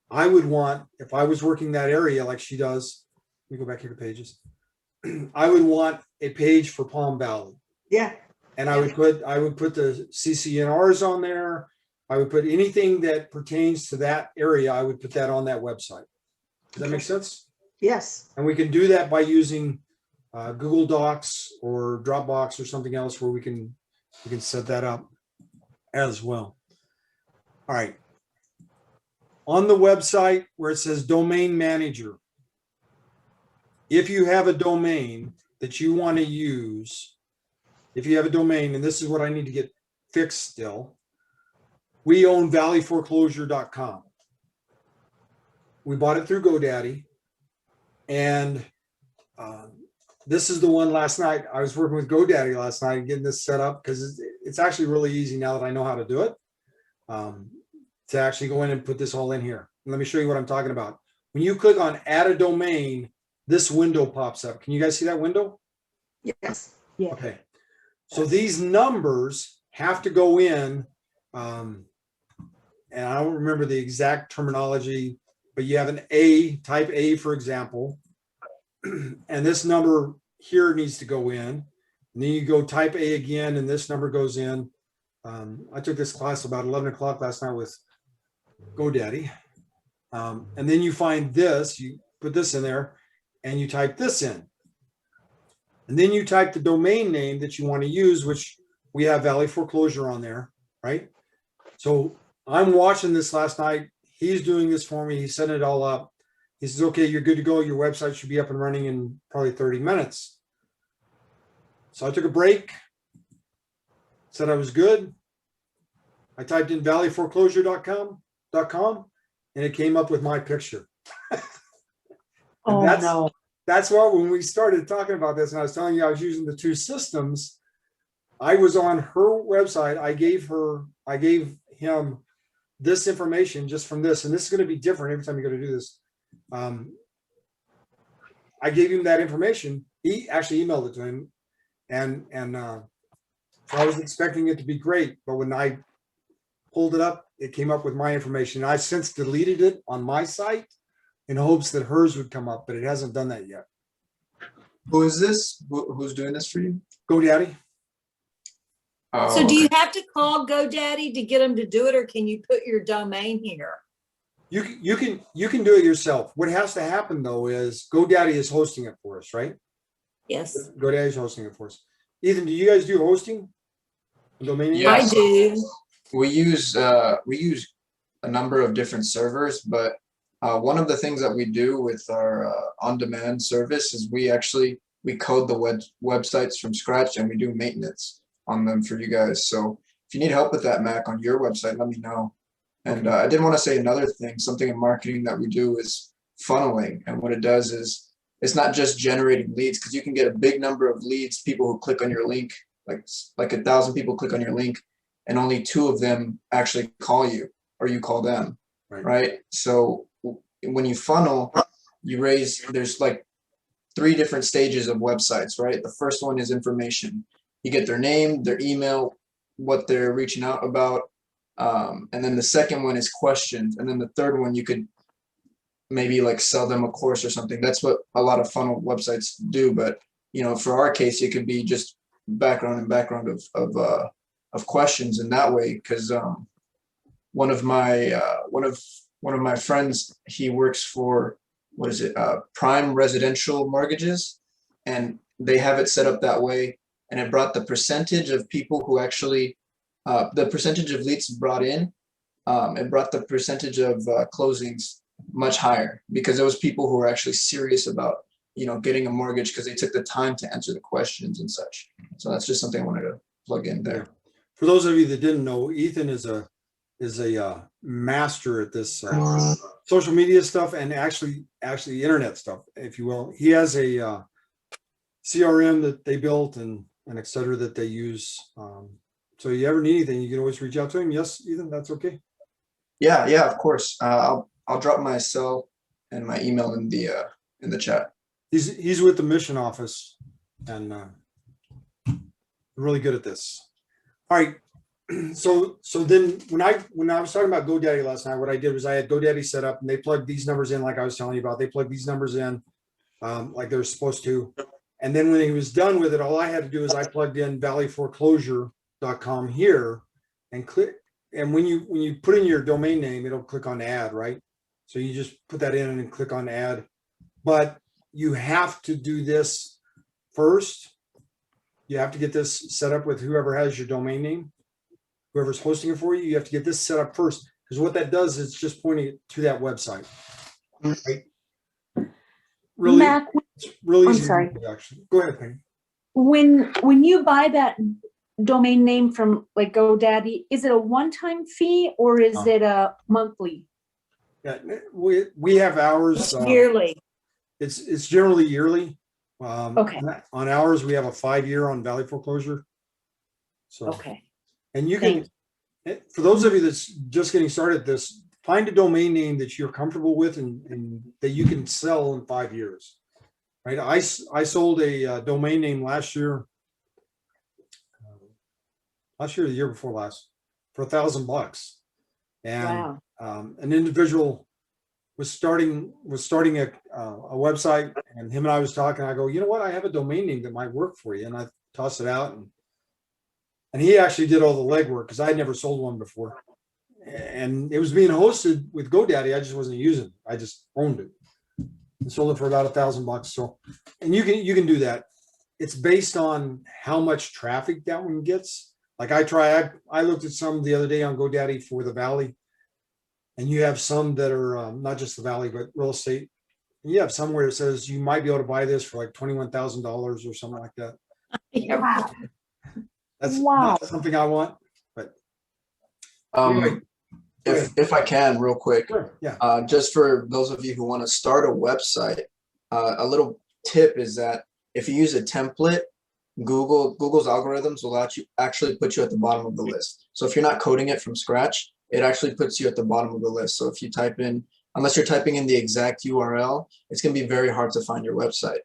I would want, if I was working that area like she does, let me go back here to pages. I would want a page for Palm Valley. Yeah. And I would put the CCNRs on there. I would put anything that pertains to that area. I would put that on that website. Does that make sense? Yes. And we can do that by using Google Docs or Dropbox or something else where we can set that up as well. All right. On the website where it says domain manager, if you have a domain that you want to use, if you have a domain, and this is what I need to get fixed still, we own valleyforeclosure.com. We bought it through GoDaddy. And this is the one last night. I was working with GoDaddy last night and getting this set up because it's actually really easy now that I know how to do it, to actually go in and put this all in here. And let me show you what I'm talking about. When you click on add a domain, this window pops up. Can you guys see that window? Yes. Yeah. Okay. So these numbers have to go in and I don't remember the exact terminology, but you have an A, type A, for example, and this number here needs to go in. And then you go type A again, and this number goes in. I took this class about 11 o'clock last night with GoDaddy. And then you find this, you put this in there, and you type this in. And then you type the domain name that you want to use, which we have Valley Foreclosure on there, right? So I'm watching this last night. He's doing this for me. He's setting it all up. He says, okay, you're good to go. Your website should be up and running in probably 30 minutes. So I took a break, said I was good. I typed in valleyforeclosure.com, and it came up with my picture. Oh, no. That's why when we started talking about this, and I was telling you I was using the two systems, I was on her website. I gave him this information just from this, and this is going to be different every time you're going to do this. I gave him that information. He actually emailed it to him, and so I was expecting it to be great, but when I pulled it up, it came up with my information. I since deleted it on my site in hopes that hers would come up, but it hasn't done that yet. Who is this? Who's doing this for you? GoDaddy. Oh, So do you okay. have to call GoDaddy to get them to do it, or can you put your domain here? You can do it yourself. What has to happen though is GoDaddy is hosting it for us, right? Yes, GoDaddy is hosting it for us. Ethan, do you guys do hosting? Domain name? Yes. I do. We use a number of different servers, but one of the things that we do with our on-demand service is we code the websites from scratch, and we do maintenance on them for you guys. So if you need help with that, Mac, on your website, let me know. And I did want to say another thing, something in marketing that we do is funneling. And what it does is it's not just generating leads, because you can get a big number of leads, people who click on your link, like 1,000 people click on your link, and only 2 of them actually call you, or you call them, right? So when you funnel, there's like 3 different stages of websites, right? The first one is information. You get their name, their email, what they're reaching out about. And then the second one is questions. And then the third one, you could maybe like sell them a course or something. That's what a lot of funnel websites do. But, for our case, it could be just background of questions in that way. Because one of my friends, he works for, Prime Residential Mortgages, and they have it set up that way. And it brought the percentage of people who actually, the percentage of leads brought in, it brought the percentage of closings much higher, because there was people who were actually serious about, getting a mortgage because they took the time to answer the questions and such. So that's just something I wanted to plug in there. For those of you that didn't know, Ethan is a master at this social media stuff, and actually internet stuff, if you will. He has a CRM that they built and et cetera that they use. So you ever need anything, you can always reach out to him. Yes, Ethan, that's okay. Yeah, of course. I'll drop my cell and my email in the chat. He's with the mission office, and really good at this. All right. So then when I was talking about GoDaddy last night, what I did was I had GoDaddy set up, and they plugged these numbers in, like I was telling you about. They plugged these numbers in like they're supposed to. And then when he was done with it, all I had to do is I plugged in valleyforeclosure.com here and click. And when you put in your domain name, it'll click on add, right? So you just put that in and click on add. But you have to do this first. You have to get this set up with whoever has your domain name, whoever's hosting it for you. You have to get this set up first, because what that does is just pointing it to that website. Right? Really, Mac, it's really I'm easy. sorry. Actually, go ahead, Penny. When you buy that domain name from like GoDaddy, is it a one-time fee or is it a monthly? Yeah, we have ours. Yearly. It's generally yearly. Okay. On ours, we have a 5-year on Valley Foreclosure. So Okay. and you can, for those of you that's just getting started at this, find a domain name that you're comfortable with and that you can sell in 5 years. Right? I sold a domain name last year, the year before last, for $1,000. And Wow. an individual was starting a website, and him and I was talking. I go, you know what? I have a domain name that might work for you, and I tossed it out, and he actually did all the legwork because I had never sold one before, and it was being hosted with GoDaddy. I just wasn't using it. I just owned it and sold it for about $1,000. So, and you can do that. It's based on how much traffic that one gets. Like I looked at some the other day on GoDaddy for the Valley, and you have some that are not just the Valley, but real estate. And you have somewhere it says you might be able to buy this for like $21,000 or something like that. Yeah. Wow. That's Wow. not something I want, but Um, anyway, go ahead. if I can, real quick, Sure, yeah. just for those of you who want to start a website, a little tip is that if you use a template, Google's algorithms will actually put you at the bottom of the list. So if you're not coding it from scratch, it actually puts you at the bottom of the list. So if you type in, unless you're typing in the exact URL, it's going to be very hard to find your website.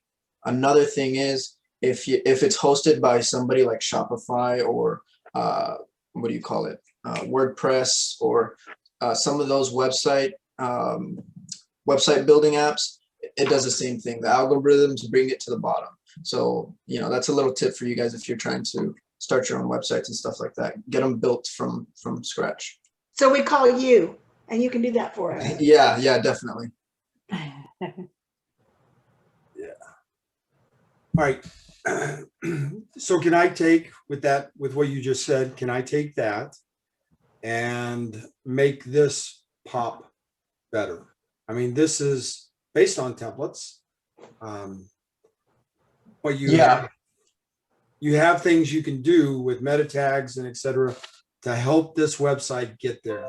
Another thing is if it's hosted by somebody like Shopify or what do you call it, WordPress, or some of those website building apps, it does the same thing. The algorithms bring it to the bottom. So, that's a little tip for you guys if you're trying to start your own websites and stuff like that. Get them built from scratch. So we call you and you can do that for us. Yeah, definitely. All right. So can I take with what you just said, can I take that and make this pop better? I mean, this is based on templates. But you have things you can do with meta tags and etc. to help this website get there.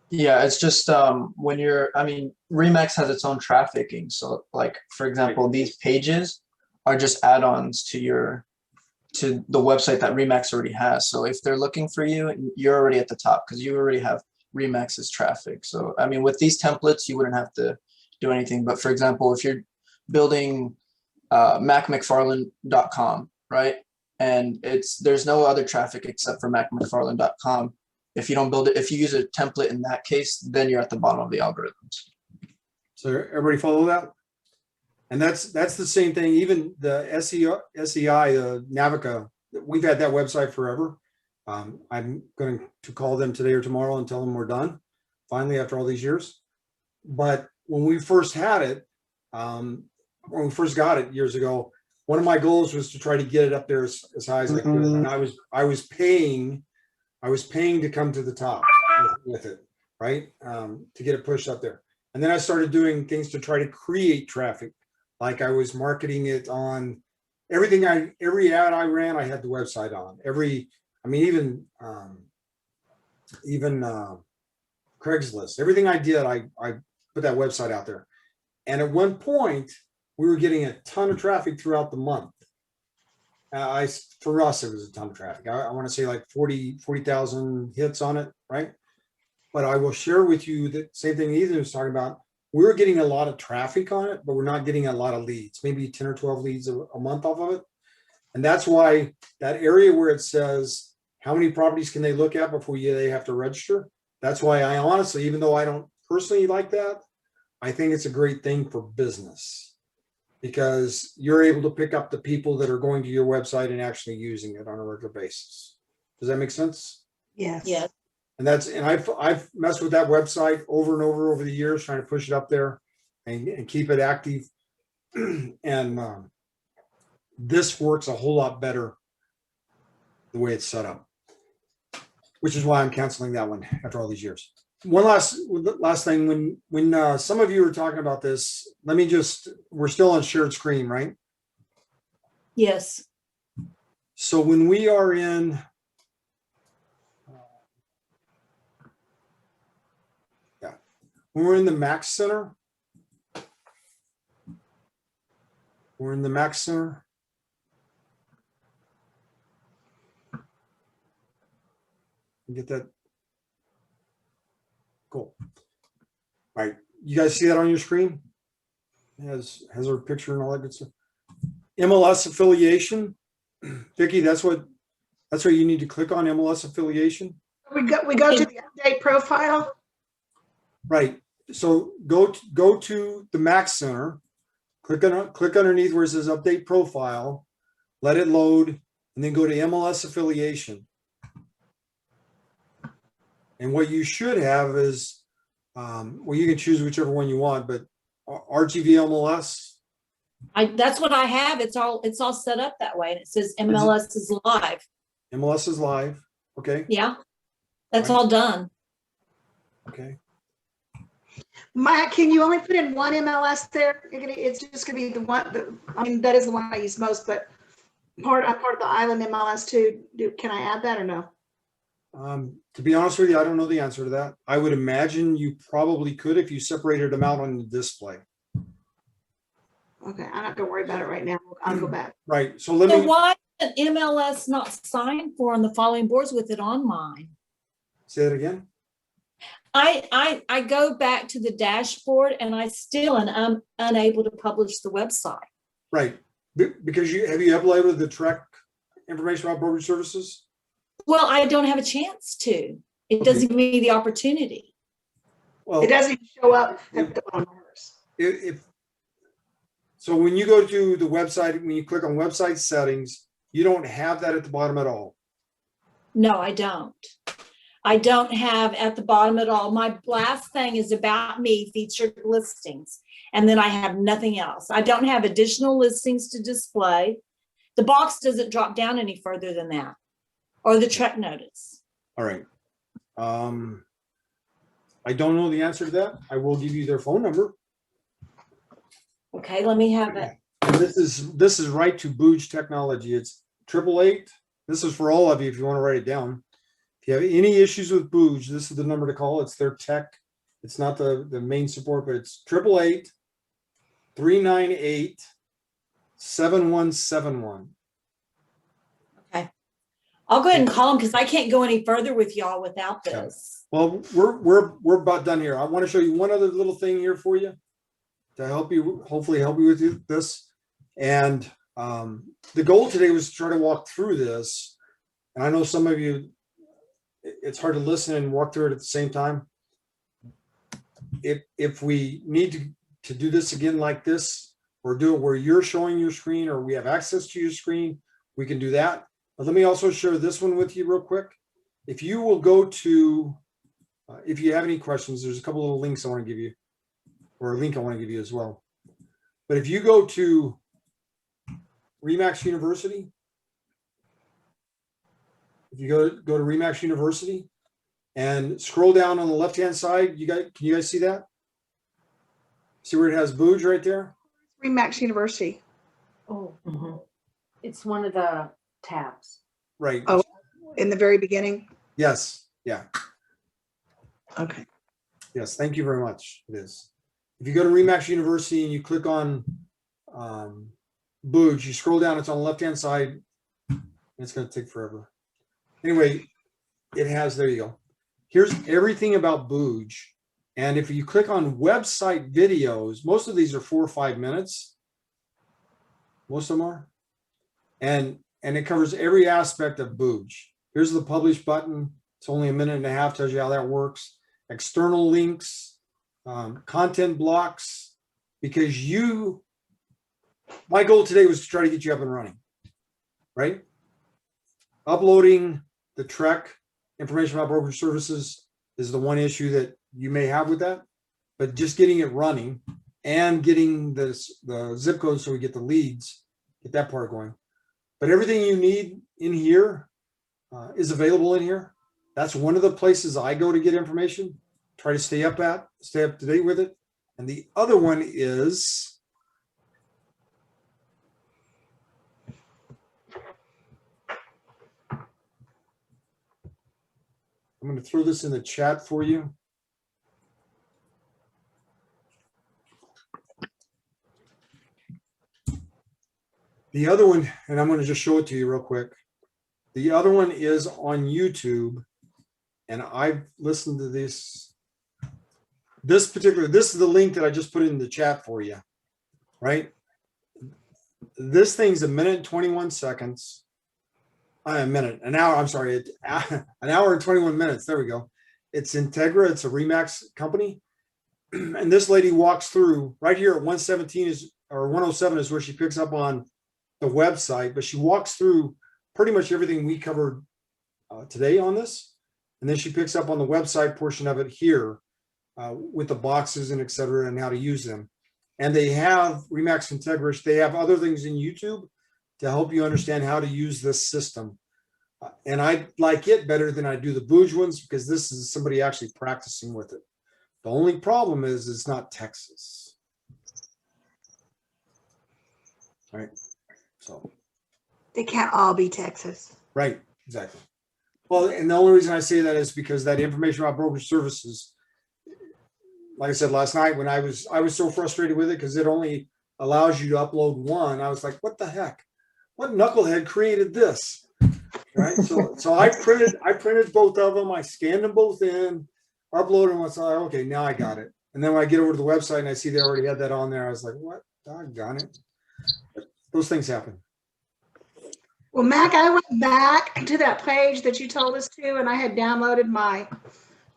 Yeah, it's just when Remax has its own trafficking. So like, for example, these pages are just add-ons to the website that Remax already has. So if they're looking for you, you're already at the top because you already have Remax's traffic. So I mean, with these templates, you wouldn't have to do anything. But for example, if you're building macmcfarland.com, right? And there's no other traffic except for macmcfarland.com. If you don't build it, if you use a template in that case, then you're at the bottom of the algorithms. So everybody follow that? And that's the same thing. Even the SEI, the Navica, we've had that website forever. I'm going to call them today or tomorrow and tell them we're done, finally, after all these years. But when we first had it, when we first got it years ago, one of my goals was to try to get it up there as high as I could. And I was paying to come to the top with it, right? To get it pushed up there. And then I started doing things to try to create traffic. Like I was marketing it on every ad I ran, I had the website on. Even Craigslist, everything I did, I put that website out there. And at one point, we were getting a ton of traffic throughout the month. For us, it was a ton of traffic. I want to say like 40,000 hits on it, right? But I will share with you the same thing Ethan was talking about. We're getting a lot of traffic on it, but we're not getting a lot of leads, maybe 10 or 12 leads a month off of it. And that's why that area where it says, how many properties can they look at before they have to register? That's why I honestly, even though I don't personally like that, I think it's a great thing for business because you're able to pick up the people that are going to your website and actually using it on a regular basis. Does that make sense? Yes. Yeah. And I've messed with that website over and over the years, trying to push it up there and keep it active. And this works a whole lot better the way it's set up, which is why I'm canceling that one after all these years. One last thing, when some of you are talking about this, we're still on shared screen, right? Yes. So when we are in, when we're in the Max Center, Get that. Cool. All right. You guys see that on your screen? Has her picture and all that good stuff. MLS affiliation. Vicki, that's what That's where you need to click on MLS affiliation. We go to the update profile. Right. So go to the Mac Center, click underneath where it says update profile, let it load, and then go to MLS affiliation. And what you should have is, well, you can choose whichever one you want, but RGV MLS. That's what I have. It's all set up that way. And it says MLS is live. MLS is live. Okay. Yeah. That's Right. all done. Okay. Matt, can you only put in one MLS there? It's just gonna be the one, I mean, that is the one I use most, but I'm part of the island MLS too. Can I add that or no? To be honest with you, I don't know the answer to that. I would imagine you probably could if you separated them out on the display. Okay, I'm not gonna worry about it right now. I'll go back. Right. So let So me why is MLS not signed for on the following boards with it on mine? say it again. I go back to the dashboard and I still am unable to publish the website. Right. Because have you uploaded the track information about brokerage services? Well, I don't have a chance to. It Okay. doesn't give me the opportunity. Well, It doesn't even show up at the bottom. So when you go to the website, when you click on website settings, you don't have that at the bottom at all. No, I don't. I don't have at the bottom at all. My last thing is about me, featured listings. And then I have nothing else. I don't have additional listings to display. The box doesn't drop down any further than that, or the truck notice. All right. I don't know the answer to that. I will give you their phone number. Okay, let me have it. And this is right to Booj Technology. It's 888. This is for all of you if you want to write it down. If you have any issues with Booj, this is the number to call. It's their tech. It's not the main support, but it's 888-398-7171. Okay. I'll go ahead and call them because I can't go any further with y'all without this. Well, we're about done here. I want to show you one other little thing here for you to help you, hopefully help you with this. And the goal today was to try to walk through this. And I know some of you, it's hard to listen and walk through it at the same time. If we need to do this again like this, or do it where you're showing your screen or we have access to your screen, we can do that. But let me also share this one with you real quick. If you will go to, if you have any questions, there's a couple little links I want to give you, or a link I want to give you as well. But if you go to Remax University, if you go to Remax University and scroll down on the left-hand side, can you guys see that? See where it has Booj right there? Remax University. Oh, it's one of the tabs. Right. Oh, in the very beginning. Yes. Yeah. Okay. Yes. Thank you very much. It is. If you go to Remax University and you click on Booj, you scroll down, it's on the left-hand side. It's going to take forever. Anyway, it has, there you go. Here's everything about Booj. And if you click on website videos, most of these are 4 or 5 minutes. Most of them are. And it covers every aspect of Booj. Here's the publish button. It's only 1.5 minutes, tells you how that works. External links, content blocks, because my goal today was to try to get you up and running, right? Uploading the Trek information about brokerage services is the one issue that you may have with that, but just getting it running and getting the zip code so we get the leads, get that part going. But everything you need in here is available in here. That's one of the places I go to get information, try to stay up to date with it. And the other one is I'm going to throw this in the chat for you. The other one, and I'm going to just show it to you real quick. The other one is on YouTube, and I've listened to this. This is the link that I just put in the chat for you, right? This thing's 1 minute and 21 seconds. A minute, an hour, I'm sorry, an hour and 21 minutes. There we go. It's Integra. It's a Remax company. And this lady walks through right here at 117 is, or 107 is where she picks up on the website, but she walks through pretty much everything we covered today on this. And then she picks up on the website portion of it here with the boxes and et cetera, and how to use them. And they have Remax Integra. They have other things in YouTube to help you understand how to use this system. And I like it better than I do the Booj ones because this is somebody actually practicing with it. The only problem is it's not Texas. All right. So. They can't all be Texas. Right. Exactly. Well, and the only reason I say that is because that information about brokerage services, like I said last night, when I was so frustrated with it because it only allows you to upload one. I was like, what the heck? What knucklehead created this? Right. So I printed both of them. I scanned them both in, uploaded them. I was like, okay, now I got it. And then when I get over to the website and I see they already had that on there, I was like, what? Doggone it. But those things happen. Well, Mac, I went back to that page that you told us to, and I had downloaded my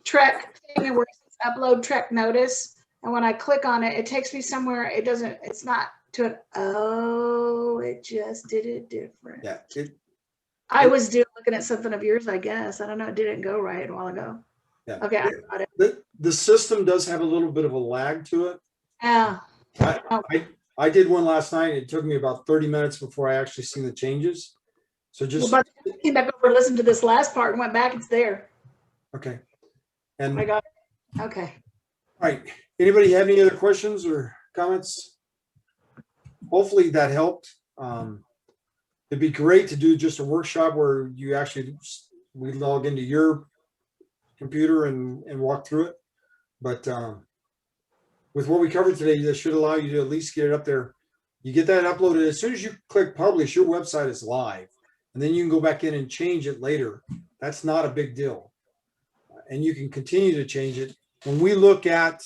Trek thing where it says upload Trek notice. And when I click on it, it takes me somewhere. It's not to it. Oh, it just did it different. Yeah. I was looking at something of yours, I guess. I don't know. It didn't go right a while ago. Yeah. Okay, I got it. The system does have a little bit of a lag to it. Yeah. I did one last night. It took me about 30 minutes before I actually seen the changes. So just Well, but I came back over and listened to this last part and went back. It's there. okay. And I got it. Okay. all right. Anybody have any other questions or comments? Hopefully that helped. It'd be great to do just a workshop where we log into your computer and walk through it. But with what we covered today, that should allow you to at least get it up there. You get that uploaded. As soon as you click publish, your website is live. And then you can go back in and change it later. That's not a big deal. And you can continue to change it. When we look at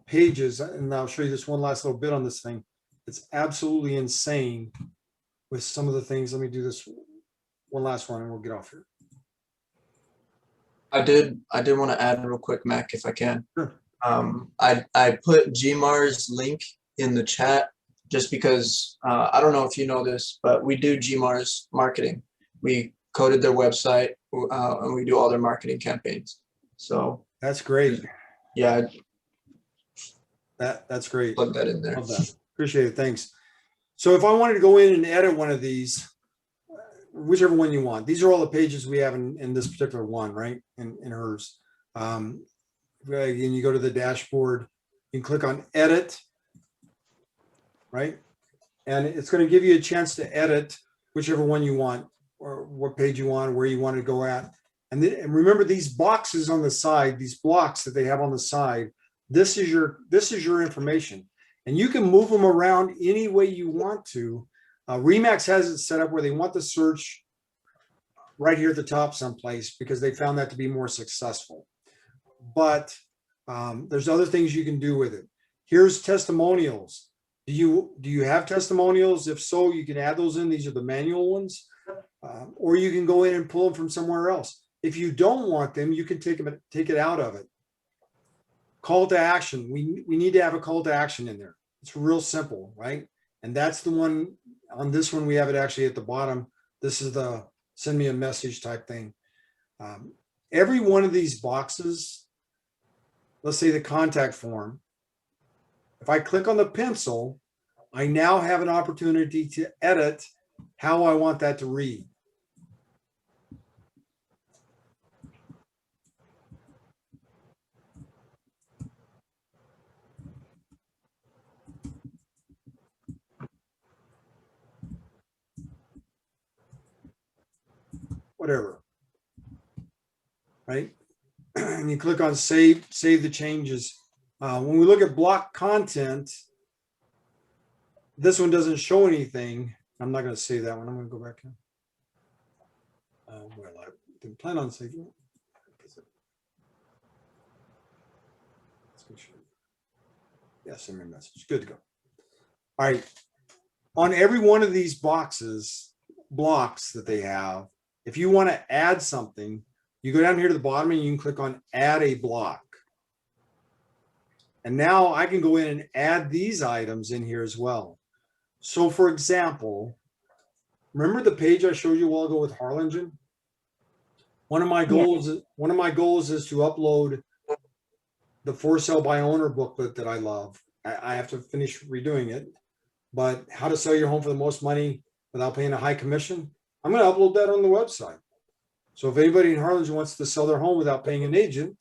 pages, and I'll show you this one last little bit on this thing. It's absolutely insane with some of the things. Let me do this one last one and we'll get off here. I did want to add real quick, Mac, if I can. Sure. I put Gmar's link in the chat just because I don't know if you know this, but we do Gmar's marketing. We coded their website and we do all their marketing campaigns. So that's great. Yeah. That's great. Plug that in there. Love that. Appreciate it. Thanks. So if I wanted to go in and edit one of these, whichever one you want, these are all the pages we have in this particular one, right? In hers. Again, you go to the dashboard, you can click on edit, right? And it's going to give you a chance to edit whichever one you want or what page you want, or where you want to go at. And remember these boxes on the side, these blocks that they have on the side, this is your information. And you can move them around any way you want to. Remax has it set up where they want the search right here at the top someplace because they found that to be more successful. But there's other things you can do with it. Here's testimonials. Do you have testimonials? If so, you can add those in. These are the manual ones. Or you can go in and pull them from somewhere else. If you don't want them, you can take it out of it. Call to action. We need to have a call to action in there. It's real simple, right? And that's the one on this one. We have it actually at the bottom. This is the send me a message type thing. Every one of these boxes, let's say the contact form, if I click on the pencil, I now have an opportunity to edit how I want that to read. Whatever, right? And you click on save the changes. When we look at block content, this one doesn't show anything. I'm not going to save that one. I'm going to go back in. Well, I didn't plan on saving it. Let's make sure. Yeah, send me a message. Good to go. All right. On every one of these boxes, blocks that they have, if you want to add something, you go down here to the bottom and you can click on add a block. And now I can go in and add these items in here as well. So for example, remember the page I showed you a while ago with Harlingen? One of my goals is to upload the for sale by owner booklet that I love. I have to finish redoing it, but how to sell your home for the most money without paying a high commission. I'm going to upload that on the website. So if anybody in Harlingen wants to sell their home without paying an agent,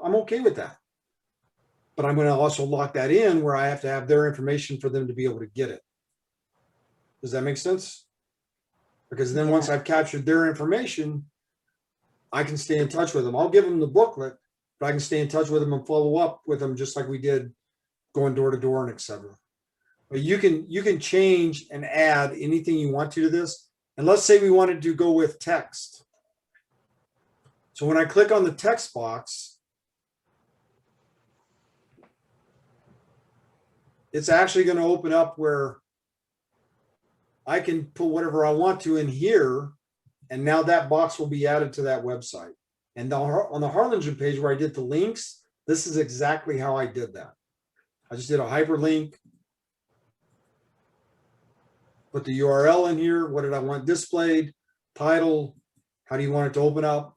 I'm okay with that. But I'm going to also lock that in where I have to have their information for them to be able to get it. Does that make sense? Because then once I've captured their information, I can stay in touch with them. I'll give them the booklet, but I can stay in touch with them and follow up with them just like we did going door to door and etc. But you can change and add anything you want to this. And let's say we wanted to go with text. So when I click on the text box, it's actually going to open up where I can put whatever I want to in here. And now that box will be added to that website. And on the Harlingen page where I did the links, this is exactly how I did that. I just did a hyperlink, put the URL in here. What did I want displayed? Title. How do you want it to open up?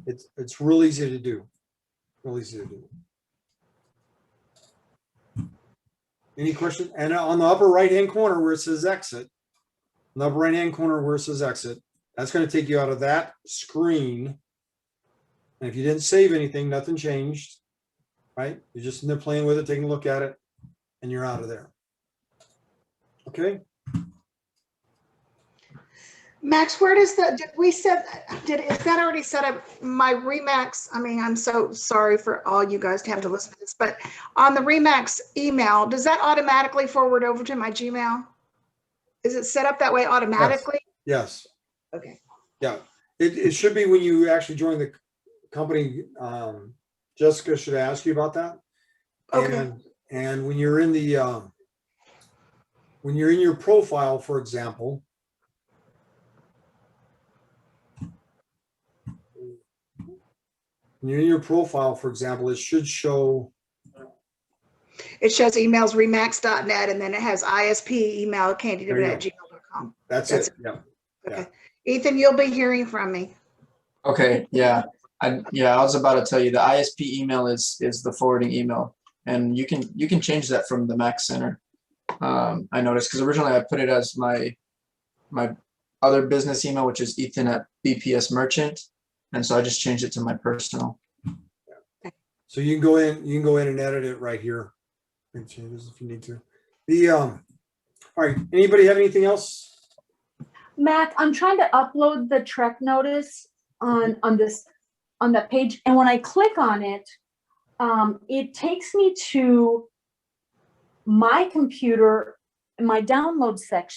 It's real easy to do. Real easy to do. Any question? And on the upper right-hand corner where it says exit, in the upper right-hand corner where it says exit, that's going to take you out of that screen. And if you didn't save anything, nothing changed, right? You're just in there playing with it, taking a look at it, and you're out of there. Okay. Max, where does the, is that already set up my Remax? I mean, I'm so sorry for all you guys to have to listen to this, but on the Remax email, does that automatically forward over to my Gmail? Is it set up that way automatically? Yes. Okay. Yeah. It should be when you actually join the company. Jessica should ask you about that. Okay. And when you're in the, when you're in your profile, for example, when you're in your profile, for example, it should show. It shows emails remax.net and then it has ISP email candy@gmail.com. That's That's it. Yeah. Okay. Ethan, you'll be hearing from me. Okay, yeah. I was about to tell you the ISP email is the forwarding email, and you can change that from the Mac Center. I noticed because originally I put it as my other business email, which is Ethan at BPS Merchant, and so I just changed it to my personal. So you can go in and edit it right here and changes if you need to. All right, anybody have anything else? Mac, I'm trying to upload the trek notice on that page, and when I click on it, it takes me to my computer, my download section.